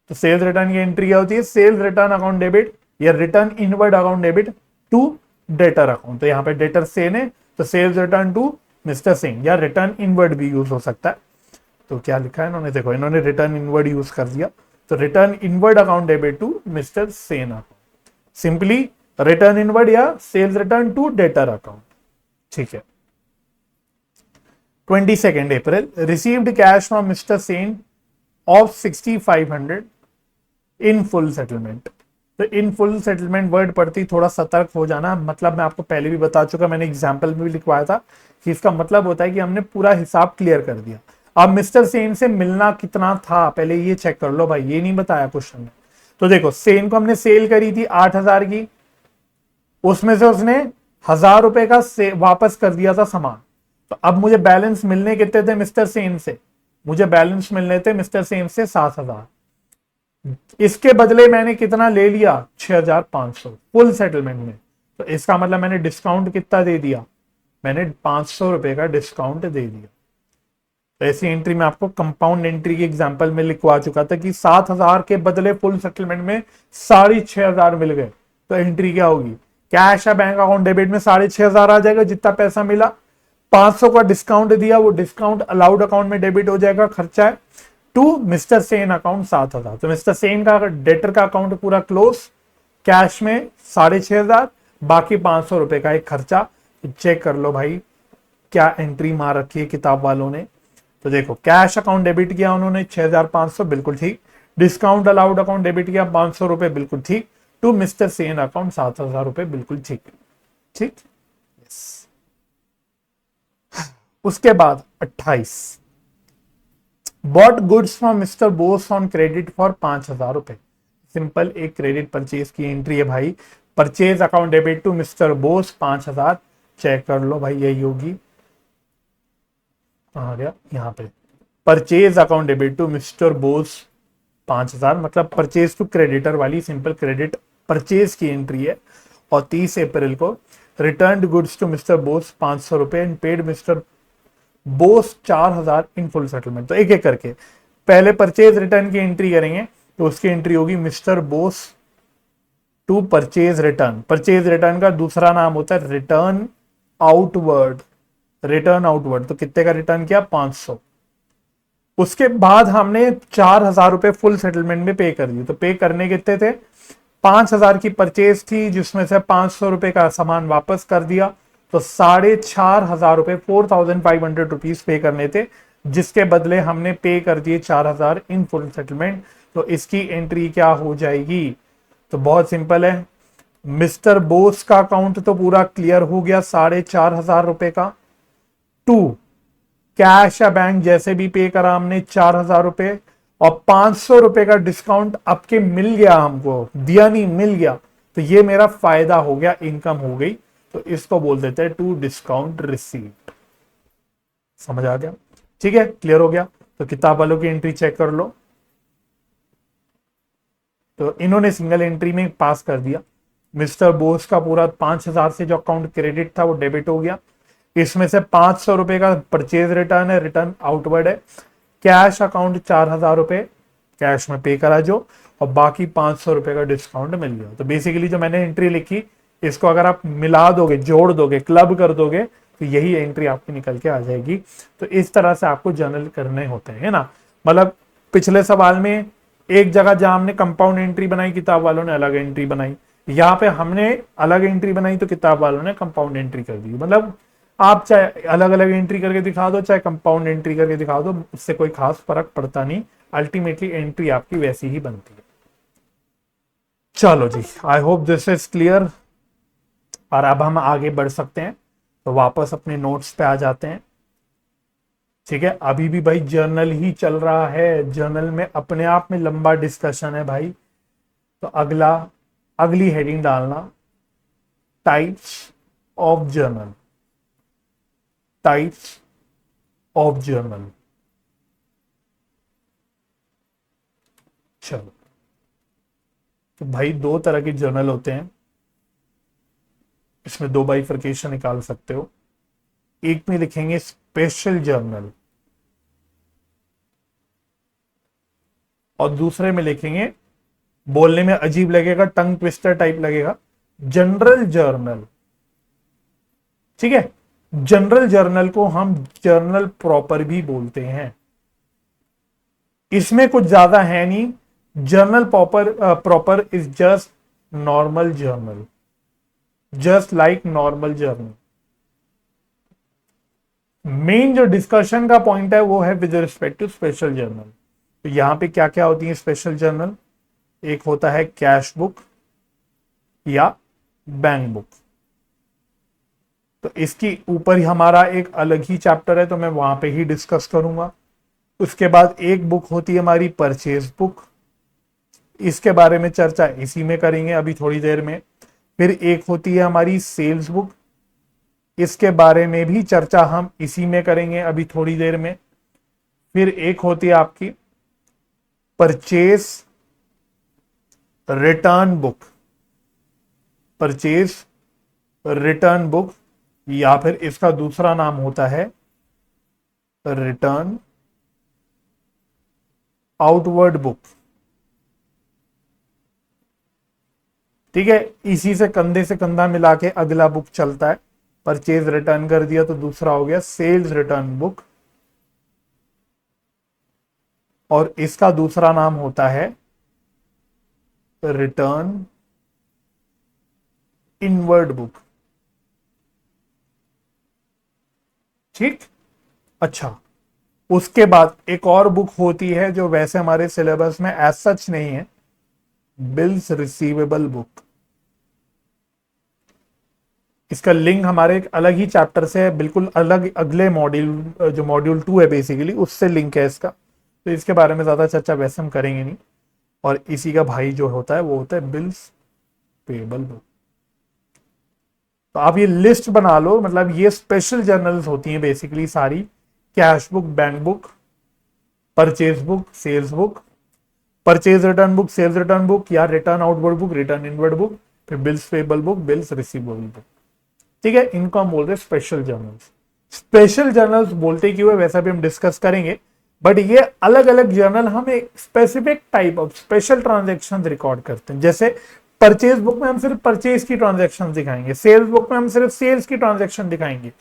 तो सेल्स रिटर्न की एंट्री क्या होती है, सेल्स रिटर्न अकाउंट डेबिट या return inward account debit to debtor account. तो यहाँ पे डेटर सेन है, तो sales return to mister Sen, या रिटर्न इनवर्ड भी यूज हो सकता है। तो क्या लिखा है इन्होंने, देखो इन्होंने रिटर्न इनवर्ड यूज कर दिया, तो return inward account debit to mister Sen account, simply return inward या sales return to debtor account. ठीक है। 22 April, received cash from mister Sen of 6500 in full settlement. तो इन फुल सेटलमेंट वर्ड पढ़ती थोड़ा सतर्क हो जाना, मतलब मैं आपको पहले भी बता चुका, मैंने एग्जाम्पल में भी लिखवाया था कि इसका मतलब होता है कि हमने पूरा हिसाब क्लियर कर दिया। अब मिस्टर सेन से मिलना कितना था पहले ये चेक कर लो भाई, ये नहीं बताया क्वेश्चन में। तो देखो सेन को हमने सेल करी थी 8000 की, उसमें से उसने 1000 रुपए का वापस कर दिया था सामान। तो अब मुझे बैलेंस मिलने कितने थे मिस्टर सेन से, मुझे बैलेंस मिलने थे मिस्टर सेन से 7000। इसके बदले मैंने कितना ले लिया, 6500 फुल सेटलमेंट में। तो इसका मतलब मैंने डिस्काउंट कितना दे दिया, मैंने 500 रुपए का डिस्काउंट दे दिया। तो ऐसी एंट्री में आपको कंपाउंड एंट्री की एग्जांपल में लिखवा चुका था कि 7000 के बदले फुल सेटलमेंट में 6500 मिल गए। तो एंट्री क्या होगी, कैश या बैंक अकाउंट डेबिट में 6500 आ जाएगा जितना पैसा मिला, 500 का डिस्काउंट दिया, वो डिस्काउंट अलाउड अकाउंट में डेबिट हो जाएगा, खर्चा है, टू मिस्टर सेन अकाउंट 7000। तो मिस्टर सेन का डेटर का अकाउंट पूरा क्लोज, कैश में 6500, बाकी 500 रुपए का एक खर्चा। चेक कर लो भाई, क्या एंट्री मार रखी है किताब वालों ने। तो देखो कैश अकाउंट डेबिट किया उन्होंने 6,500, बिल्कुल ठीक। डिस्काउंट अलाउड अकाउंट डेबिट किया 500 रुपए, बिल्कुल ठीक। टू मिस्टर सेन अकाउंट 7,000 रुपए, बिल्कुल ठीक। ठीक। yes. उसके बाद 28, bought goods from mister Bose on credit for 5,000 रुपए। सिंपल एक क्रेडिट परचेज की एंट्री है भाई। Purchase account debit to mister Bose 5,000, check कर लो भाई यही होगी। आ गया यहाँ पे purchase account debit to mister Bose 5,000, मतलब परचेज टू क्रेडिटर वाली सिंपल क्रेडिट परचेज की एंट्री है। और 30 अप्रैल को return goods to mister Bose 500 रुपए and paid mister Bose 4,000 in full settlement. तो एक एक करके पहले परचेज रिटर्न की एंट्री करेंगे, तो उसकी एंट्री होगी mister Bose to purchase return. Purchase return का दूसरा नाम होता है रिटर्न आउटवर्ड। रिटर्न आउटवर्ड, तो कितने का रिटर्न किया? 500। उसके बाद हमने 4,000 रुपए फुल सेटलमेंट में पे कर दिए। तो पे करने कितने थे? 5,000 की परचेज थी, जिसमें से 500 रुपए का सामान वापस कर दिया। तो 4,500 रुपए 4,500 रुपीज पे करने थे, जिसके बदले हमने पे कर दिए 4,000 इन फुल सेटलमेंट। तो इसकी एंट्री क्या हो जाएगी? तो बहुत सिंपल है। मिस्टर बोस का अकाउंट तो पूरा क्लियर हो गया 4,500 रुपए का। टू कैश या बैंक जैसे भी पे करा हमने 4,000 रुपए, और 500 रुपए का डिस्काउंट आपके मिल गया, हमको दिया नहीं मिल गया। तो ये मेरा फायदा हो गया, इनकम हो गई। तो इसको बोल देते हैं टू डिस्काउंट रिसीव्ड। समझ आ गया? ठीक है, क्लियर हो गया। तो किताब वालों की एंट्री चेक कर लो। तो इन्होंने सिंगल एंट्री में पास कर दिया। मिस्टर बोस का पूरा 5,000 से जो अकाउंट क्रेडिट था वो डेबिट हो गया। इसमें से 500 रुपए का परचेज रिटर्न है, रिटर्न आउटवर्ड है। कैश अकाउंट 4,000 रुपए कैश में पे करा जो, और बाकी 500 रुपए का डिस्काउंट मिल गया। तो बेसिकली जो मैंने एंट्री लिखी, इसको अगर आप मिला दोगे, जोड़ दोगे, क्लब कर दोगे, तो यही एंट्री आपकी निकल के आ जाएगी। तो इस तरह से आपको जर्नल करने होते हैं, है ना। मतलब पिछले सवाल में एक जगह जहां हमने कंपाउंड एंट्री बनाई, किताब वालों ने अलग एंट्री बनाई। यहाँ पे हमने अलग एंट्री बनाई, तो किताब वालों ने कंपाउंड एंट्री कर दी। मतलब आप चाहे अलग अलग एंट्री करके दिखा दो, चाहे कंपाउंड एंट्री करके दिखा दो, उससे कोई खास फर्क पड़ता नहीं। अल्टीमेटली एंट्री आपकी वैसी ही बनती है। चलो जी, I hope this is clear. और अब हम आगे बढ़ सकते हैं। तो वापस अपने नोट्स पे आ जाते हैं। ठीक है, अभी भी भाई जर्नल ही चल रहा है। जर्नल में अपने आप में लंबा डिस्कशन है भाई। तो अगली हेडिंग डालना, types of journal. Types of journal. चलो, तो भाई दो तरह के जर्नल होते हैं, इसमें दो बाइफरकेशन निकाल सकते हो। एक में लिखेंगे स्पेशल जर्नल, और दूसरे में लिखेंगे, बोलने में अजीब लगेगा, टंग ट्विस्टर टाइप लगेगा, जनरल जर्नल। ठीक है, जनरल जर्नल को हम जर्नल प्रॉपर भी बोलते हैं। इसमें कुछ ज्यादा है नहीं। Journal proper is just normal journal, just like normal journal. Main जो डिस्कशन का पॉइंट है वो है with respect to special journal. तो यहां पे क्या क्या होती है स्पेशल जर्नल? एक होता है कैश बुक या बैंक बुक। तो इसकी ऊपर ही हमारा एक अलग ही चैप्टर है, तो मैं वहां पे ही डिस्कस करूंगा। उसके बाद एक बुक होती है हमारी परचेज बुक, इसके बारे में चर्चा इसी में करेंगे अभी थोड़ी देर में। फिर एक होती है हमारी सेल्स बुक, इसके बारे में भी चर्चा हम इसी में करेंगे अभी थोड़ी देर में। फिर एक होती है आपकी purchase return book, purchase return book, या फिर इसका दूसरा नाम होता है रिटर्न आउटवर्ड बुक। ठीक है, इसी से कंधा मिला के अगला बुक चलता है। परचेज रिटर्न कर दिया तो दूसरा हो गया सेल्स रिटर्न बुक, और इसका दूसरा नाम होता है रिटर्न इनवर्ड बुक। ठीक। अच्छा, उसके बाद एक और बुक होती है जो वैसे हमारे सिलेबस में एज सच नहीं है, बिल्स रिसीवेबल बुक। इसका लिंक हमारे एक अलग ही चैप्टर से है, बिल्कुल अलग, अगले मॉड्यूल जो मॉड्यूल 2 है बेसिकली, उससे लिंक है इसका। तो इसके बारे में ज्यादा चर्चा वैसे हम करेंगे नहीं। और इसी का भाई जो होता है वो होता है बिल्स पेबल बुक। तो आप ये लिस्ट बना लो, मतलब ये स्पेशल जर्नल्स होती हैं बेसिकली सारी, cash book, bank book, purchase book, sales book, purchase return book, sales return book, या return outward book, return inward book, फिर bills payable book, bills receivable book. ठीक है, इनको हम बोल रहे हैं स्पेशल जर्नल्स। स्पेशल जर्नल्स बोलते क्यों है वैसा भी हम डिस्कस करेंगे, बट ये अलग अलग जर्नल हम एक specific type of special transaction record करते हैं। जैसे परचेज बुक में हम सिर्फ परचेज की ट्रांजेक्शन दिखाएंगे, सेल्स बुक में हम सिर्फ सेल्स की ट्रांजेक्शन दिखाएंगे,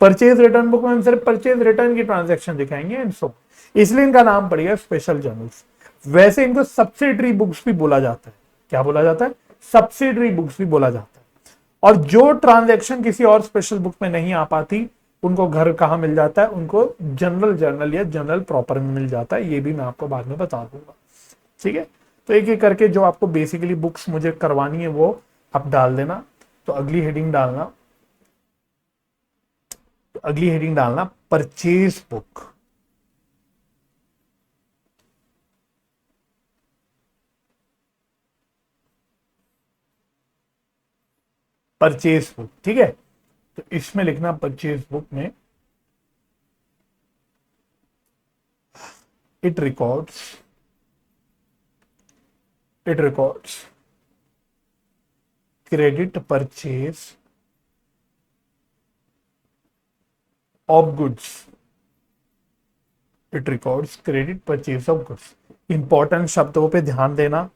परचेज रिटर्न बुक में हम सिर्फ परचेज रिटर्न की ट्रांजेक्शन दिखाएंगे एंड सो, इसलिए इनका नाम पड़ेगा स्पेशल जर्नल्स। वैसे इनको सब्सिडरी बुक्स भी बोला जाता है। क्या बोला जाता है? सब्सिडरी बुक्स भी बोला जाता है। और जो ट्रांजैक्शन किसी और स्पेशल बुक में नहीं आ पाती, उनको घर कहां मिल जाता है? उनको जनरल जर्नल या जनरल प्रॉपर में मिल जाता है। ये भी मैं आपको बाद में बता दूंगा। ठीक है, तो एक एक करके जो आपको बेसिकली बुक्स मुझे करवानी है वो आप डाल देना। तो अगली हेडिंग डालना, परचेज बुक। परचेज बुक, ठीक है। तो इसमें लिखना परचेज बुक में it records credit purchase of goods. It records credit purchase of goods. Important शब्दों पे ध्यान देना।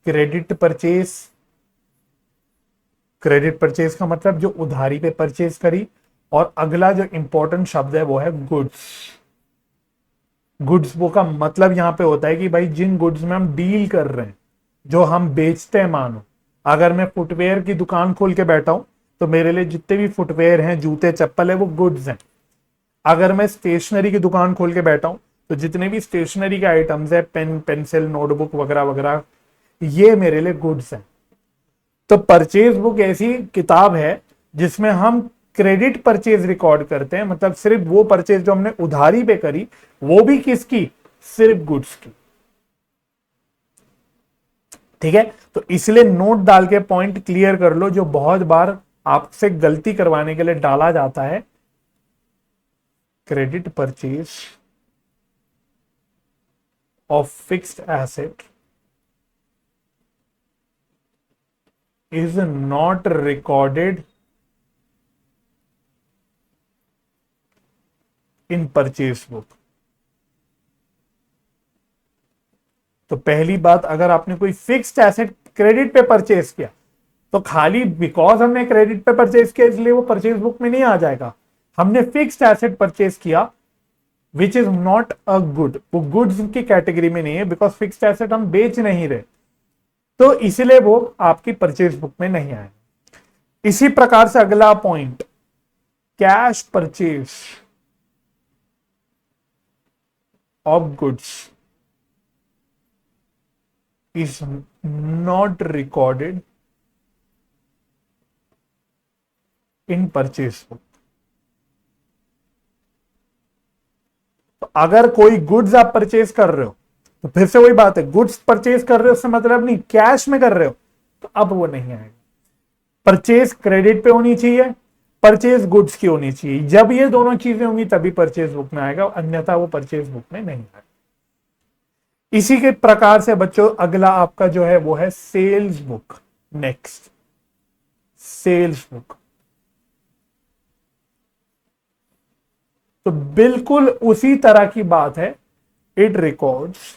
क्रेडिट परचेज का मतलब जो उधारी पे परचेज करी, और अगला जो इंपॉर्टेंट शब्द है वो है गुड्स। गुड्स वो का मतलब यहां पे होता है कि भाई जिन गुड्स में हम डील कर रहे हैं, जो हम बेचते हैं। मानो अगर मैं फुटवेयर की दुकान खोल के बैठा हूं, तो मेरे लिए जितने भी फुटवेयर हैं, जूते चप्पल है, वो गुड्स हैं। अगर मैं स्टेशनरी की दुकान खोल के बैठा हूं, तो जितने भी स्टेशनरी के आइटम्स है, पेन, पेंसिल, नोटबुक वगैरह वगैरह, ये मेरे लिए गुड्स हैं। तो परचेज बुक ऐसी किताब है जिसमें हम क्रेडिट परचेज रिकॉर्ड करते हैं, मतलब सिर्फ वो परचेज जो हमने उधारी पे करी, वो भी किसकी? सिर्फ गुड्स की। ठीक है, तो इसलिए नोट डाल के पॉइंट क्लियर कर लो, जो बहुत बार आपसे गलती करवाने के लिए डाला जाता है। Credit purchase of fixed asset is not recorded in purchase book। तो पहली बात, अगर आपने कोई फिक्स्ड एसेट क्रेडिट पे परचेज किया, तो खाली बिकॉज हमने क्रेडिट पे परचेज किया इसलिए वो परचेज बुक में नहीं आ जाएगा। हमने फिक्स्ड एसेट परचेज किया which is not a good, वो गुड्स की कैटेगरी में नहीं है, बिकॉज फिक्स्ड एसेट हम बेच नहीं रहे, तो इसलिए वो आपकी परचेज बुक में नहीं आए। इसी प्रकार से अगला point, cash purchase of goods is not recorded in purchase book. तो अगर कोई गुड्स आप परचेज कर रहे हो, तो फिर से वही बात है, गुड्स परचेज कर रहे हो उससे मतलब नहीं कैश में कर रहे हो, तो अब वो नहीं आएगा। परचेज क्रेडिट पे होनी चाहिए, परचेज गुड्स की होनी चाहिए। जब ये दोनों चीजें होंगी तभी परचेज बुक में आएगा, अन्यथा वो परचेज बुक में नहीं आएगा। इसी के प्रकार से बच्चों अगला आपका जो है वो है sales book. Next, sales book. तो बिल्कुल उसी तरह की बात है। It records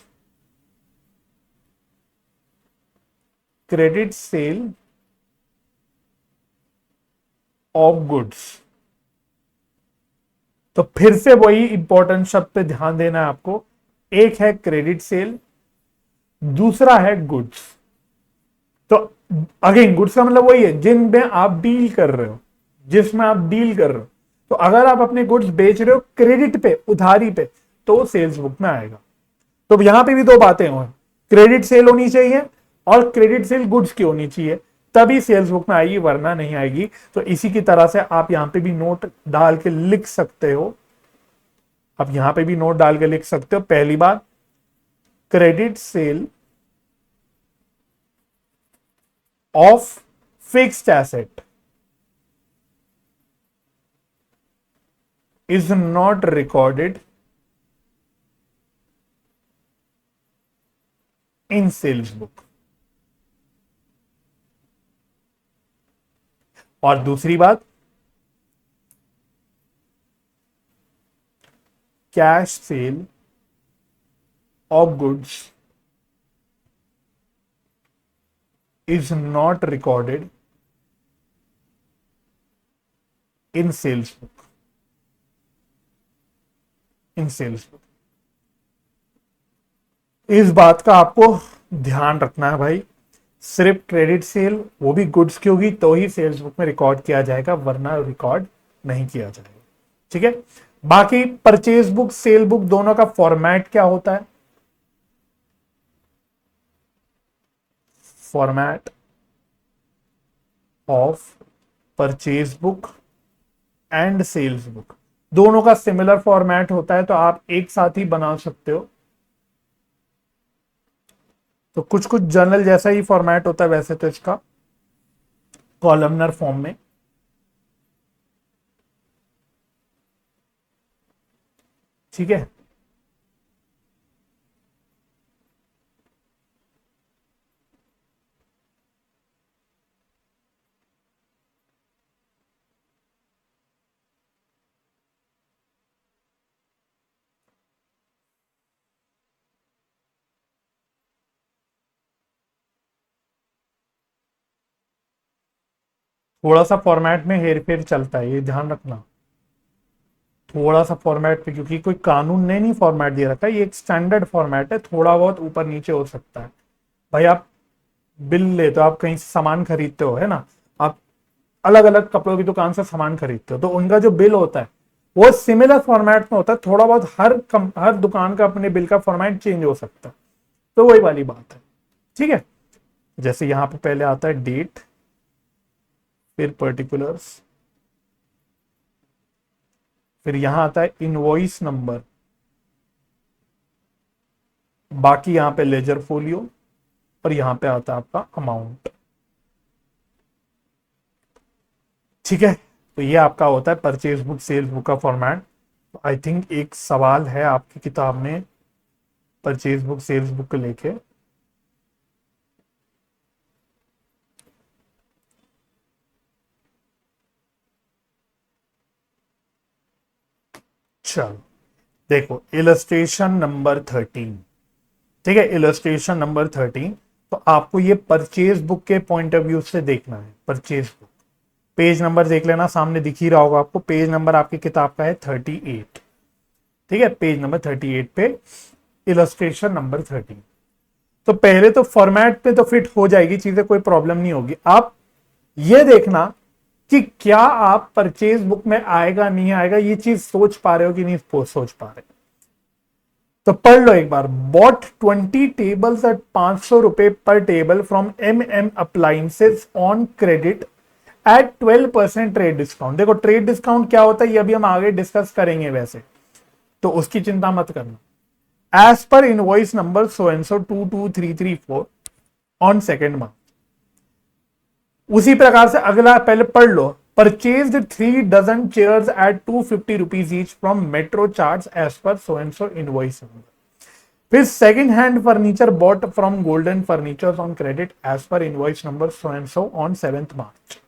credit sale of goods. तो फिर से वही इंपॉर्टेंट शब्द पे ध्यान देना है आपको। एक है क्रेडिट सेल, दूसरा है गुड्स। तो अगेन गुड्स का मतलब वही है जिनमें आप डील कर रहे हो, जिसमें आप डील कर रहे हो। तो अगर आप अपने गुड्स बेच रहे हो क्रेडिट पे, उधारी पे, तो सेल्स बुक में आएगा। तो यहां पे भी दो बातें हो, क्रेडिट सेल होनी चाहिए और क्रेडिट सेल गुड्स की होनी चाहिए, तभी सेल्स बुक में आएगी, वरना नहीं आएगी। तो इसी की तरह से आप यहां पे भी नोट डाल के लिख सकते हो, आप यहां पे भी नोट डाल के लिख सकते हो। पहली बात, credit sale of fixed asset is not recorded in sales book। और दूसरी बात, cash cell of goods is not recorded in sales book, in sales book। इस बात का आपको ध्यान रखना है भाई, सिर्फ क्रेडिट सेल, वो भी गुड्स की होगी तो ही सेल्स बुक में रिकॉर्ड किया जाएगा, वरना रिकॉर्ड नहीं किया जाएगा। ठीक है। बाकी परचेज बुक, सेल बुक, दोनों का फॉर्मेट क्या होता है? Format of purchase book and sales book, दोनों का सिमिलर फॉर्मेट होता है, तो आप एक साथ ही बना सकते हो। तो कुछ कुछ जर्नल जैसा ही फॉर्मेट होता है वैसे, तो इसका कॉलमनर फॉर्म में। ठीक है। थोड़ा सा फॉर्मेट में हेर फेर चलता है, ये ध्यान रखना, थोड़ा सा फॉर्मेट पे, क्योंकि कोई कानून ने नहीं फॉर्मेट दे रखा है, ये एक स्टैंडर्ड फॉर्मेट है, थोड़ा बहुत ऊपर नीचे हो सकता है। भाई आप बिल लेते हो, आप कहीं से सामान खरीदते हो, है ना, आप अलग अलग कपड़ों की दुकान से सामान खरीदते हो, तो उनका जो बिल होता है वो सिमिलर फॉर्मेट में होता है, थोड़ा बहुत हर दुकान का अपने बिल का फॉर्मेट चेंज हो सकता है, तो वही वाली बात है। ठीक है। जैसे यहां पे पहले आता है डेट, फिर पर्टिकुलर्स, फिर यहां आता है इनवॉइस नंबर, बाकी यहां पे लेजर फोलियो, और यहां पे आता है आपका अमाउंट। ठीक है। तो ये आपका होता है परचेज बुक, सेल्स बुक का फॉर्मेट। आई थिंक एक सवाल है आपकी किताब में परचेज बुक, सेल्स बुक को लेके। चलो देखो, इलस्ट्रेशन नंबर 13। ठीक है, इलस्ट्रेशन नंबर 13। तो आपको ये परचेज बुक के पॉइंट ऑफ व्यू से देखना है। परचेज बुक पेज नंबर देख लेना, सामने दिख ही रहा होगा आपको, पेज नंबर आपकी किताब का है 38। ठीक है, पेज नंबर 38 पे इलस्ट्रेशन नंबर 13। तो पहले तो फॉर्मेट पे तो फिट हो जाएगी चीजें, कोई प्रॉब्लम नहीं होगी। आप ये देखना कि क्या आप परचेज बुक में आएगा नहीं आएगा, ये चीज सोच पा रहे हो कि नहीं सोच पा रहे। तो पढ़ लो एक बार, बॉट 20 टेबल्स एट 500 रुपए पर table from MM appliances on credit at 12% trade discount. देखो ट्रेड डिस्काउंट क्या होता है ये अभी हम आगे डिस्कस करेंगे वैसे, तो उसकी चिंता मत करना। As per invoice number so and so 22334 on 2 March. उसी प्रकार से अगला पहले पढ़ लो, purchased 3 dozen chairs at 250 rupees each from Metro Charge as per so and so invoice number. फिर second hand furniture bought from Golden Furniture on credit as per invoice number so and so on 7 March.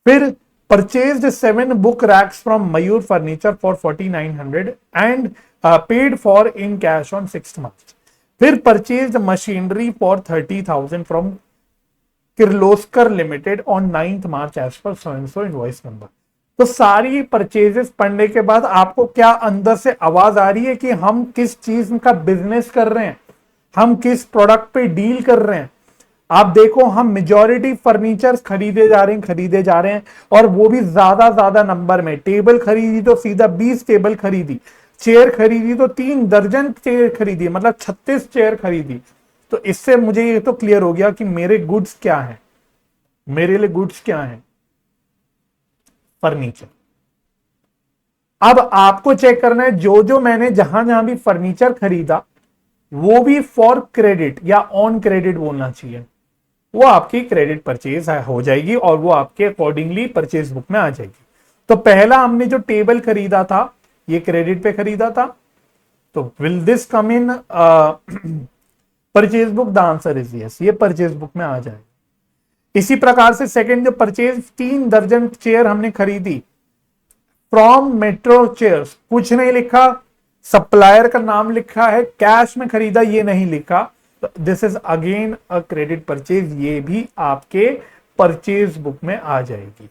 फिर purchased 7 book racks from Mayur Furniture for 4900 and paid for in cash on 6th March. फिर purchased machinery for 30,000 from Kirloskar Limited on 9th March as per so and so invoice number। तो सारी purchases पढ़ने के बाद आपको क्या अंदर से आवाज आ रही है कि हम किस चीज का बिजनेस कर रहे हैं, हम किस प्रोडक्ट पे डील कर रहे हैं। आप देखो हम मेजॉरिटी फर्नीचर खरीदे जा रहे हैं और वो भी ज्यादा नंबर में। टेबल खरीदी तो सीधा 20 टेबल खरीदी, चेयर खरीदी तो 3 दर्जन चेयर खरीदी, मतलब 36 चेयर खरीदी। तो इससे मुझे ये तो क्लियर हो गया कि मेरे गुड्स क्या है, मेरे लिए गुड्स क्या है, फर्नीचर। अब आपको चेक करना है जो जो मैंने जहां जहां भी फर्नीचर खरीदा वो भी फॉर क्रेडिट या ऑन क्रेडिट बोलना चाहिए, वो आपकी क्रेडिट परचेज हो जाएगी और वो आपके अकॉर्डिंगली परचेज बुक में आ जाएगी। तो पहला हमने जो टेबल खरीदा था ये क्रेडिट पे खरीदा था, तो will this come in purchase book? The answer is yes, ये परचेज बुक में आ जाएगा। इसी प्रकार से सेकंड जो परचेज 3 दर्जन चेयर हमने खरीदी फ्रॉम मेट्रो चेयर्स, कुछ नहीं लिखा, सप्लायर का नाम लिखा है, कैश में खरीदा ये नहीं लिखा, this is again a credit purchase, ये भी आपके परचेज बुक में आ जाएगी।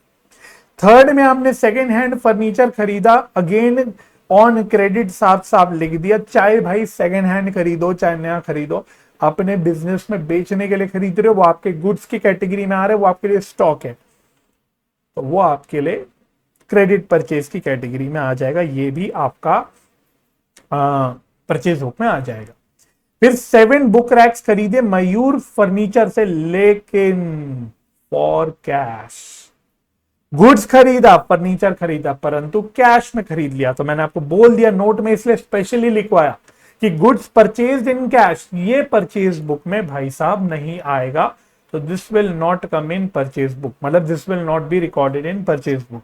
थर्ड में हमने सेकेंड हैंड फर्नीचर खरीदा, अगेन ऑन क्रेडिट साफ साफ लिख दिया, चाहे भाई सेकेंड हैंड खरीदो चाहे नया खरीदो, अपने बिजनेस में बेचने के लिए खरीद रहे हो, वो आपके गुड्स की कैटेगरी में आ रहे हो, वो आपके लिए स्टॉक है, तो वो आपके लिए क्रेडिट परचेज की कैटेगरी में आ जाएगा, ये भी आपका परचेज बुक में आ जाएगा। फिर 7 बुक रैक्स खरीदे मयूर फर्नीचर से, लेकिन फॉर कैश, गुड्स खरीदा फर्नीचर खरीदा परंतु कैश में खरीद लिया। तो मैंने आपको बोल दिया नोट में, इसलिए स्पेशली लिखवाया कि गुड्स परचेज इन कैश ये परचेज बुक में भाई साहब नहीं आएगा, तो this will not come in purchase book, मतलब this will not be recorded in purchase book.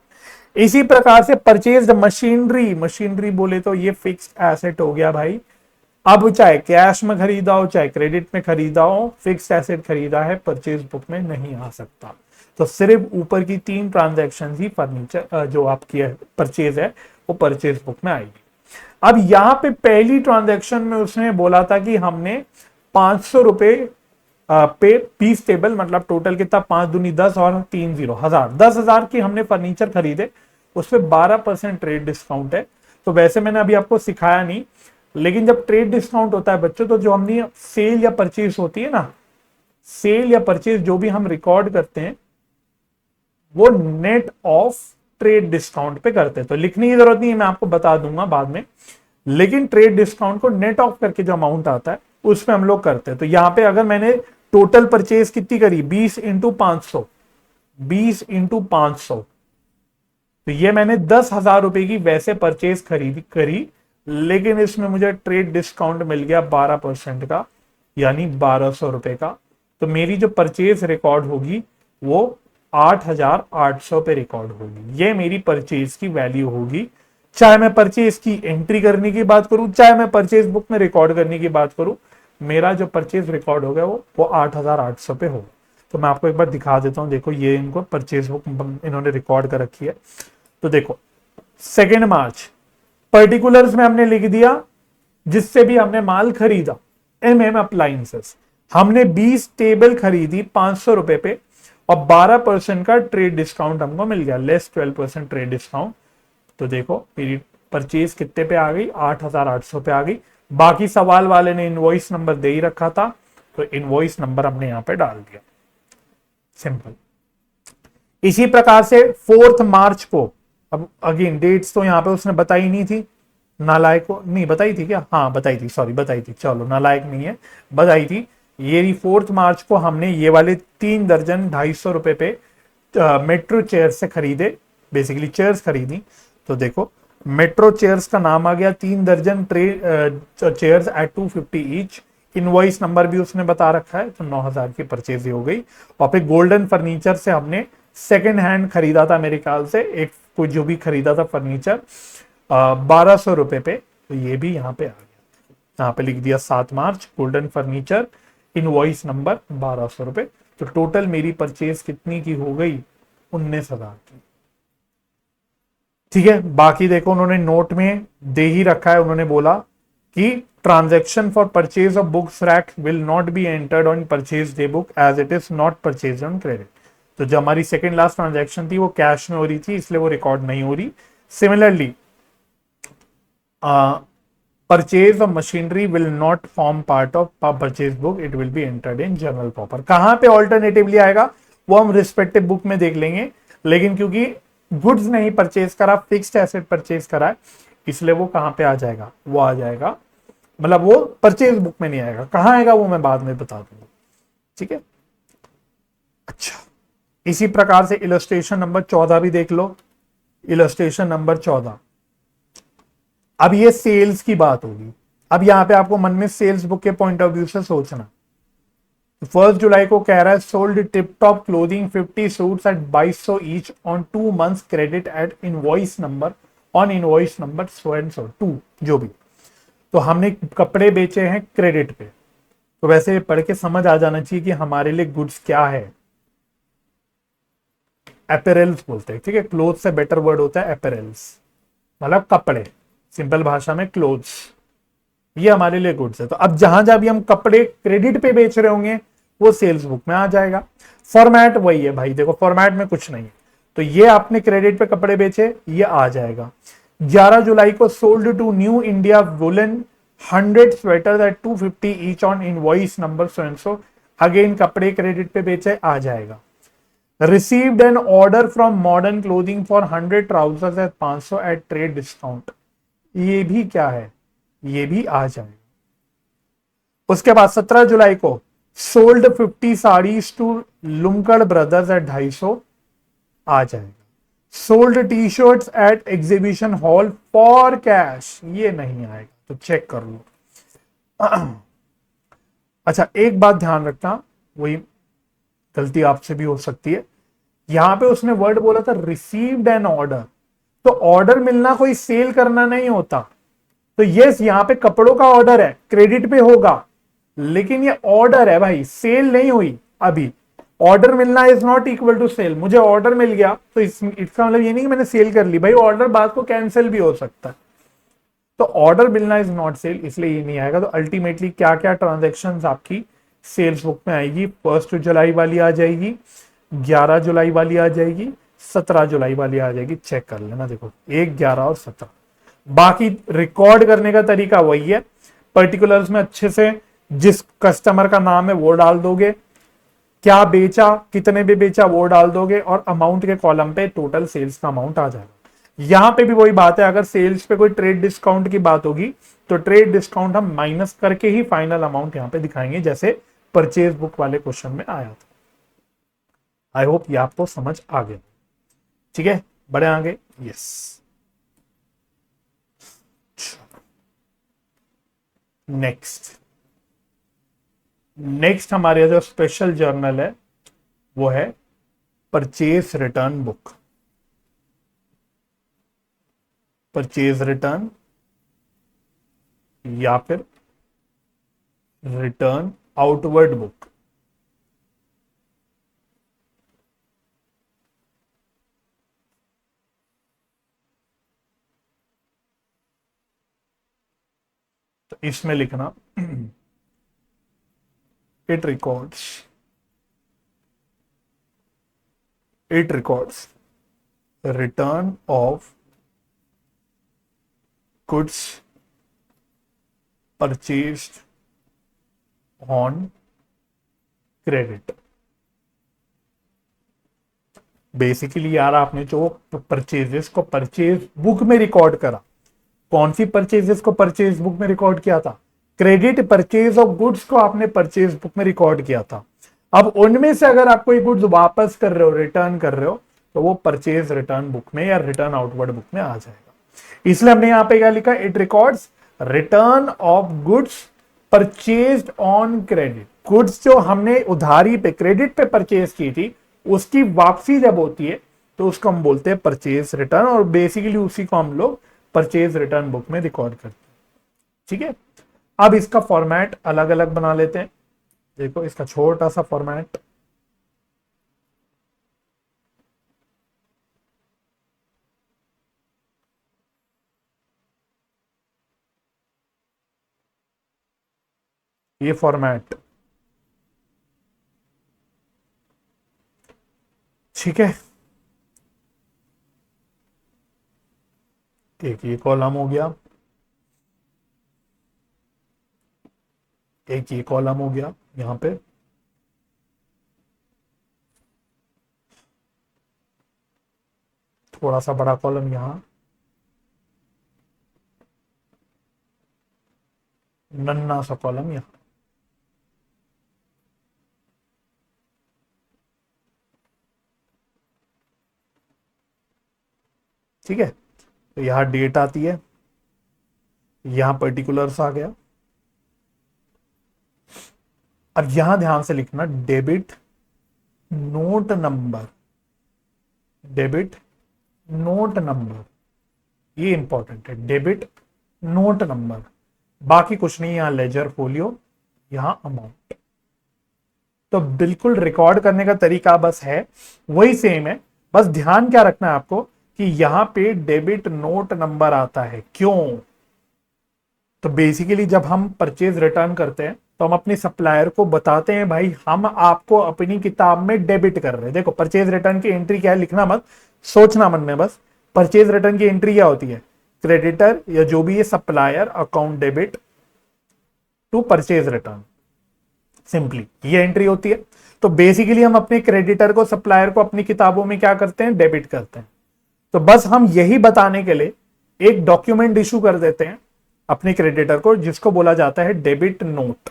इसी प्रकार से परचेज मशीनरी, मशीनरी बोले तो ये फिक्स्ड एसेट हो गया भाई, अब चाहे कैश में खरीदा हो चाहे क्रेडिट में खरीदा हो, फिक्स्ड एसेट खरीदा है, परचेज बुक में नहीं आ सकता। तो सिर्फ ऊपर की 3 ट्रांजैक्शन ही फर्नीचर जो आपकी परचेज है वो परचेज बुक में आएगी। अब यहां पे पहली ट्रांजैक्शन में उसने बोला था कि हमने 500 रुपए पे 20 टेबल, मतलब टोटल कितना, 5 दूनी 10 और 3 0 हजार, 10,000 की हमने फर्नीचर खरीदे, उस पर 12% ट्रेड डिस्काउंट है। तो वैसे मैंने अभी आपको सिखाया नहीं, लेकिन जब ट्रेड डिस्काउंट होता है बच्चों, तो जो हमने सेल या परचेज होती है ना, सेल या परचेज जो भी हम रिकॉर्ड करते हैं वो नेट ऑफ ट्रेड डिस्काउंट पे करते हैं, तो लिखने की जरूरत नहीं है, मैं आपको बता दूंगा बाद में, लेकिन ट्रेड डिस्काउंट को नेट ऑफ करके जो अमाउंट आता है उसमें हम लोग करते हैं। तो यहां पे अगर मैंने टोटल परचेज कितनी करी, 20 इंटू 500, 20 इंटू 500, तो ये मैंने 10,000 रुपए की वैसे परचेज करी, लेकिन इसमें मुझे ट्रेड डिस्काउंट मिल गया 12% का, यानी 1200 रुपए का। तो मेरी जो परचेज रिकॉर्ड होगी वो 8,800 पे रिकॉर्ड होगी, ये मेरी परचेज की वैल्यू होगी। चाहे मैं परचेज की एंट्री करने की बात करूं चाहे मैं परचेज बुक में रिकॉर्ड करने की बात करूं, मेरा जो परचेज रिकॉर्ड हो गया वो 8,800 पे होगा। तो मैं आपको एक बार दिखा देता हूं, देखो ये इनको परचेज बुक इन्होंने रिकॉर्ड कर रखी है। तो देखो 2 मार्च पर्टिकुलर्स में हमने लिख दिया जिससे भी हमने माल खरीदा, MM अप्लायंसेस, हमने 20 टेबल खरीदी 500 रुपए पे और 12% का ट्रेड डिस्काउंट हमको मिल गया, लेस 12% ट्रेड डिस्काउंट। तो देखो मेरी परचेज कितने पे आ गई, 8,800 पे आ गई। बाकी सवाल वाले ने इनवॉइस नंबर दे ही रखा था, तो इनवॉइस नंबर हमने यहां पे डाल दिया, सिंपल। इसी प्रकार से 4 मार्च को, अब अगेन डेट्स तो यहां पे उसने बताई नहीं थी, नालायक को नहीं बताई थी क्या, हाँ बताई थी, सॉरी बताई थी, चलो नालायक नहीं है, बताई थी। ये 4 मार्च को हमने ये वाले 3 दर्जन 250 रुपए पे मेट्रो चेयर से खरीदे, बेसिकली चेयर्स खरीदी। तो देखो मेट्रो चेयर्स का नाम आ गया, 3 दर्जन chairs at 250 each, invoice number भी उसने बता रखा है, तो 9,000 की परचेज हो गई। और फिर गोल्डन फर्नीचर से हमने सेकेंड हैंड खरीदा था मेरे ख्याल से, एक कोई जो भी खरीदा था फर्नीचर 1,200 रुपए पे, तो ये भी यहाँ पे आ गया, यहाँ पे लिख दिया 7 मार्च गोल्डन फर्नीचर, इनवॉइस नंबर 1,200 रुपए। तो टोटल मेरी परचेज कितनी की हो गई, 19,000 की, ठीक है। बाकी देखो उन्होंने नोट में दे ही रखा है, उन्होंने बोला कि transaction for purchase of books rack will not be entered on purchase day book as it is not purchase on credit. तो जो हमारी सेकेंड लास्ट ट्रांजैक्शन थी वो कैश में हो रही थी, इसलिए वो रिकॉर्ड नहीं हो रही। Similarly purchase of machinery will not form part of purchase book, it will be entered in journal proper. कहां पे ऑल्टरनेटिवली आएगा वो हम रिस्पेक्टिव बुक में देख लेंगे, लेकिन क्योंकि गुड्स नहीं परचेज करा, फिक्स्ड एसेट परचेज करा है, इसलिए वो कहां पे आ जाएगा, वो आ जाएगा, मतलब वो परचेज बुक में नहीं आएगा। कहां आएगा वो मैं बाद में बता दूंगा, ठीक है। अच्छा, इसी प्रकार से इलस्ट्रेशन नंबर 14 भी देख लो। इलस्ट्रेशन नंबर 14, अब ये सेल्स की बात होगी। अब यहां पे आपको मन में सेल्स बुक के पॉइंट ऑफ व्यू से सोचना। 1 जुलाई को कह रहा है sold tip top clothing 50 suits at 2200 each on 2 months credit at invoice number, on invoice number so and so to, जो भी। तो हमने कपड़े बेचे हैं क्रेडिट पे, तो वैसे पढ़ के समझ आ जाना चाहिए कि हमारे लिए गुड्स क्या है। एपेरल्स बोलते हैं, ठीक है, क्लोथ से बेटर वर्ड होता है एपेरल्स, मतलब कपड़े, सिंपल भाषा में क्लोथ्स, ये हमारे लिए गुड्स है। तो अब जहां जहां भी हम कपड़े क्रेडिट पे बेच रहे होंगे वो सेल्स बुक में आ जाएगा। फॉर्मेट वही है भाई, देखो फॉर्मेट में कुछ नहीं है, तो ये आपने क्रेडिट पे कपड़े बेचे, ये आ जाएगा। 11 जुलाई को sold to new India woolen 100 sweater at 250 each on invoice number so and so, again कपड़े क्रेडिट पे बेचे, आ जाएगा। Received an order from modern clothing for 100 trousers at 500 at trade discount, ये भी क्या है, ये भी आ जाएगा। उसके बाद 17 जुलाई को sold 50 saris to Lumkad brothers at 250, आ जाएगा। Sold T shirts at exhibition hall for cash, ये नहीं आएगा, तो चेक कर लो। अच्छा, एक बात ध्यान रखना, वही गलती आपसे भी हो सकती है, यहां पे उसने वर्ड बोला था रिसीव्ड एन ऑर्डर, तो ऑर्डर मिलना कोई सेल करना नहीं होता। तो यस, यहां पे कपड़ों का ऑर्डर है, क्रेडिट पे होगा, लेकिन ये ऑर्डर है भाई, सेल नहीं हुई अभी। ऑर्डर मिलना is not equal to sale. मुझे ऑर्डर मिल गया तो इसका मतलब ये नहीं कि मैंने सेल कर ली, भाई ऑर्डर बाद को कैंसिल भी हो सकता है। तो ऑर्डर मिलना इज नॉट सेल, इसलिए ये नहीं आएगा। तो अल्टीमेटली क्या क्या ट्रांजेक्शन आपकी सेल्स बुक में आएगी, 1 जुलाई वाली आ जाएगी, 11 जुलाई वाली आ जाएगी, 17 जुलाई वाली आ जाएगी। चेक कर लेना, देखो 1, 11 और 17। बाकी रिकॉर्ड करने का तरीका वही है, पर्टिकुलर्स में अच्छे से जिस कस्टमर का नाम है वो डाल दोगे, क्या बेचा, कितने भी बेचा वो डाल दोगे, और अमाउंट के कॉलम पे टोटल सेल्स का अमाउंट आ जाएगा। यहां पे भी वही बात है, अगर सेल्स पे कोई ट्रेड डिस्काउंट की बात होगी तो ट्रेड डिस्काउंट हम माइनस करके ही फाइनल अमाउंट यहां पे दिखाएंगे, जैसे परचेज बुक वाले क्वेश्चन में आया था। आई होप ये आपको समझ आ गया, ठीक है, बढ़े आगे। यस, नेक्स्ट नेक्स्ट हमारे जो स्पेशल जर्नल है वो है purchase return book. Purchase return या फिर रिटर्न आउटवर्ड बुक। तो इसमें लिखना it records return of goods purchased on credit. Basically यार आपने जो परचेजेस को परचेज बुक में रिकॉर्ड करा, कौन सी परचेजेस को परचेज बुक में रिकॉर्ड किया था, क्रेडिट परचेज ऑफ गुड्स को आपने परचेज बुक में रिकॉर्ड किया था। अब उनमें से अगर आप कोई गुड्स वापस कर रहे हो, रिटर्न कर रहे हो, तो वो परचेज रिटर्न बुक में या रिटर्न आउटवर्ड बुक में आ जाएगा। इसलिए हमने यहां पे क्या लिखा, it records return of goods purchased on credit. Goods जो हमने उधारी पे क्रेडिट पे परचेज की थी, उसकी वापसी जब होती है तो उसको हम बोलते हैं परचेज रिटर्न, और बेसिकली उसी को हम लोग परचेज रिटर्न बुक में रिकॉर्ड करते हैं, ठीक है। अब इसका फॉर्मेट अलग अलग बना लेते हैं। देखो इसका छोटा सा फॉर्मेट, ये फॉर्मेट, ठीक है। एक ये कॉलम हो गया, एक ये कॉलम हो गया यहां पे, थोड़ा सा बड़ा कॉलम यहां, नन्ना सा कॉलम यहां। ठीक है, तो यहां डेट आती है, यहां पर्टिकुलर्स आ गया। अब यहां ध्यान से लिखना, debit note number, debit note number, ये इंपॉर्टेंट है, डेबिट नोट नंबर। बाकी कुछ नहीं, यहां लेजर फोलियो, यहां अमाउंट। तो बिल्कुल रिकॉर्ड करने का तरीका बस है वही सेम है, बस ध्यान क्या रखना है आपको कि यहां पे डेबिट नोट नंबर आता है। क्यों? तो बेसिकली जब हम परचेज रिटर्न करते हैं तो हम अपने सप्लायर को बताते हैं भाई हम आपको अपनी किताब में डेबिट कर रहे हैं। देखो परचेज रिटर्न की एंट्री क्या है, लिखना मत, सोचना मन में बस। परचेज रिटर्न की एंट्री क्या होती है? क्रेडिटर या जो भी है supplier account debit to purchase return, simply ये एंट्री होती है। तो बेसिकली हम अपने क्रेडिटर को, सप्लायर को अपनी किताबों में क्या करते हैं? डेबिट करते हैं। तो बस हम यही बताने के लिए एक डॉक्यूमेंट इशू कर देते हैं अपने क्रेडिटर को, जिसको बोला जाता है डेबिट नोट।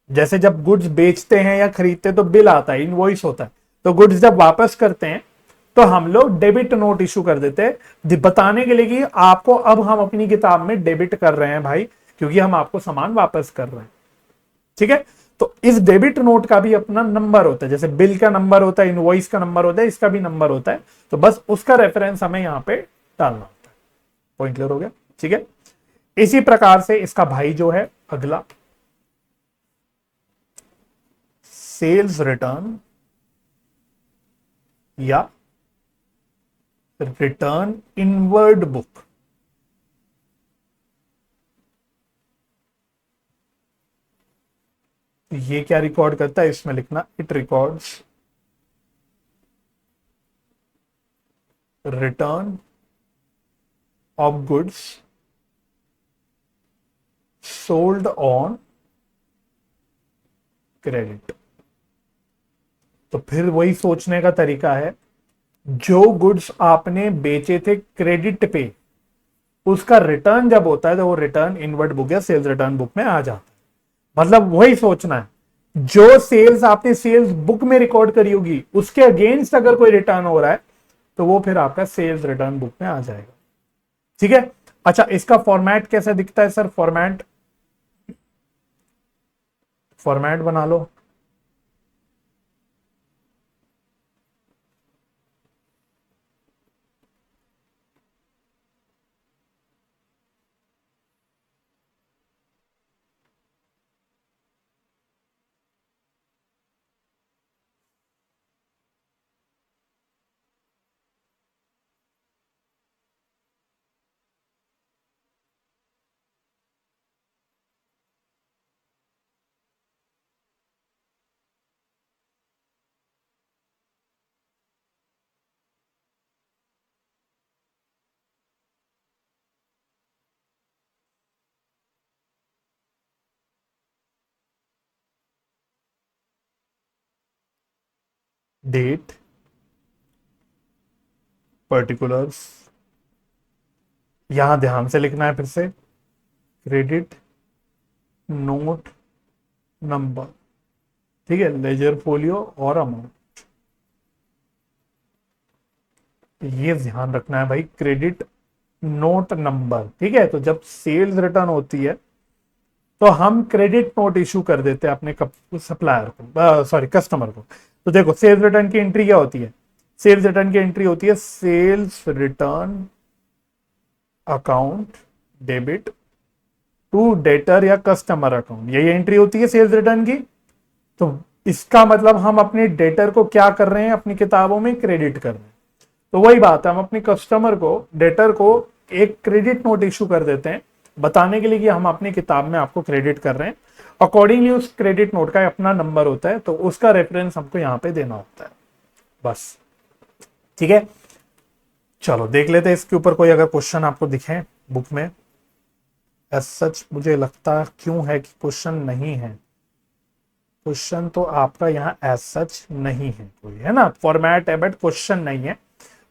जैसे जब गुड्स बेचते हैं या खरीदते हैं तो बिल आता है, इनवॉइस होता है। तो गुड्स जब वापस करते हैं तो हम लोग डेबिट नोट इशू कर देते हैं, बताने के लिए कि आपको अब हम अपनी किताब में डेबिट कर रहे हैं भाई, क्योंकि हम आपको सामान वापस कर रहे हैं। ठीक है, तो इस डेबिट नोट का भी अपना नंबर होता है, जैसे बिल का नंबर होता है, इनवॉइस का नंबर होता है, इसका भी नंबर होता है। तो बस उसका रेफरेंस हमें यहां पे डालना होता है। पॉइंट क्लियर हो गया? ठीक है, इसी प्रकार से इसका भाई जो है अगला, सेल्स रिटर्न या रिटर्न इनवर्ड बुक। ये क्या रिकॉर्ड करता है? इसमें लिखना, it records return of goods sold on credit. तो फिर वही सोचने का तरीका है, जो गुड्स आपने बेचे थे क्रेडिट पे, उसका रिटर्न जब होता है तो वो रिटर्न इनवर्ड बुक या सेल्स रिटर्न बुक में आ जाता है। मतलब वही सोचना है, जो सेल्स आपने सेल्स बुक में रिकॉर्ड करी होगी उसके अगेंस्ट अगर कोई रिटर्न हो रहा है तो वो फिर आपका सेल्स रिटर्न बुक में आ जाएगा। ठीक है, अच्छा इसका फॉर्मेट कैसा दिखता है सर? फॉर्मेट, फॉर्मेट बना लो। डेट, पर्टिकुलर्स, यहां ध्यान से लिखना है फिर से, क्रेडिट नोट नंबर। ठीक है, लेजर फोलियो और अमाउंट, ये ध्यान रखना है भाई, क्रेडिट नोट नंबर। ठीक है, तो जब सेल्स रिटर्न होती है तो हम क्रेडिट नोट इशू कर देते हैं अपने सप्लायर को, सॉरी कस्टमर को। तो देखो सेल्स रिटर्न की एंट्री क्या होती है? सेल्स रिटर्न की एंट्री होती है sales return account debit to debtor या कस्टमर अकाउंट, यही एंट्री होती है सेल्स रिटर्न की। तो इसका मतलब हम अपने डेटर को क्या कर रहे हैं? अपनी किताबों में क्रेडिट कर रहे हैं। तो वही बात है, हम अपने कस्टमर को, डेटर को एक क्रेडिट नोट इशू कर देते हैं, बताने के लिए कि हम अपनी किताब में आपको क्रेडिट कर रहे हैं। अकॉर्डिंगली उस क्रेडिट नोट का अपना नंबर होता है, तो उसका रेफरेंस हमको यहां पे देना होता है बस। ठीक है, चलो देख लेते हैं इसके ऊपर कोई अगर क्वेश्चन आपको दिखे बुक में। एज सच मुझे लगता क्यों है कि क्वेश्चन नहीं है। क्वेश्चन तो आपका यहाँ एज सच नहीं है कोई, है ना, फॉर्मेट है बट क्वेश्चन नहीं है।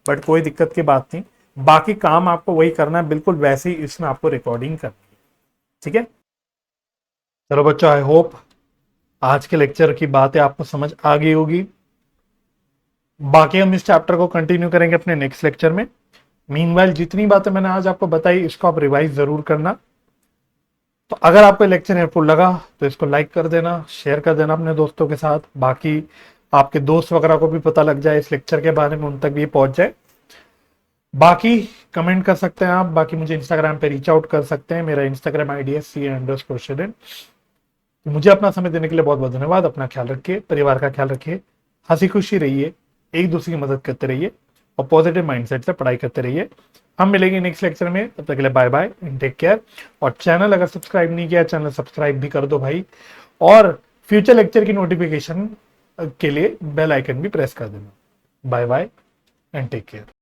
बट कोई दिक्कत की बात नहीं, बाकी काम आपको वही करना है, बिल्कुल वैसे ही इसमें आपको रिकॉर्डिंग करनी है। ठीक है, चलो बच्चों, आई होप आज के लेक्चर की बातें आपको समझ आ गई होगी। बाकी हम इस चैप्टर को कंटिन्यू करेंगे अपने नेक्स्ट लेक्चर में। मीनवाइल जितनी बातें मैंने आज आपको बताई इसको आप रिवाइज जरूर करना। तो अगर आपको लेक्चर हेल्पफुल लगा तो इसको लाइक कर देना, शेयर कर देना अपने दोस्तों के साथ, बाकी आपके दोस्त वगैरह को भी पता लग जाए इस लेक्चर के बारे में, उन तक भी ये पहुंच जाए। बाकी कमेंट कर सकते हैं आप, बाकी मुझे इंस्टाग्राम पे रीच आउट कर सकते हैं, मेरा इंस्टाग्राम आईडी है C_student। मुझे अपना समय देने के लिए बहुत बहुत धन्यवाद। अपना ख्याल रखिए, परिवार का ख्याल रखिए, हंसी खुशी रहिए, एक दूसरे की मदद करते रहिए और पॉजिटिव माइंडसेट से पढ़ाई करते रहिए। हम मिलेंगे नेक्स्ट लेक्चर में, तब तक के लिए bye bye and take care. और चैनल अगर सब्सक्राइब नहीं किया, चैनल सब्सक्राइब भी कर दो भाई, और फ्यूचर लेक्चर की नोटिफिकेशन के लिए बेल आइकन भी प्रेस कर देना। Bye bye and take care.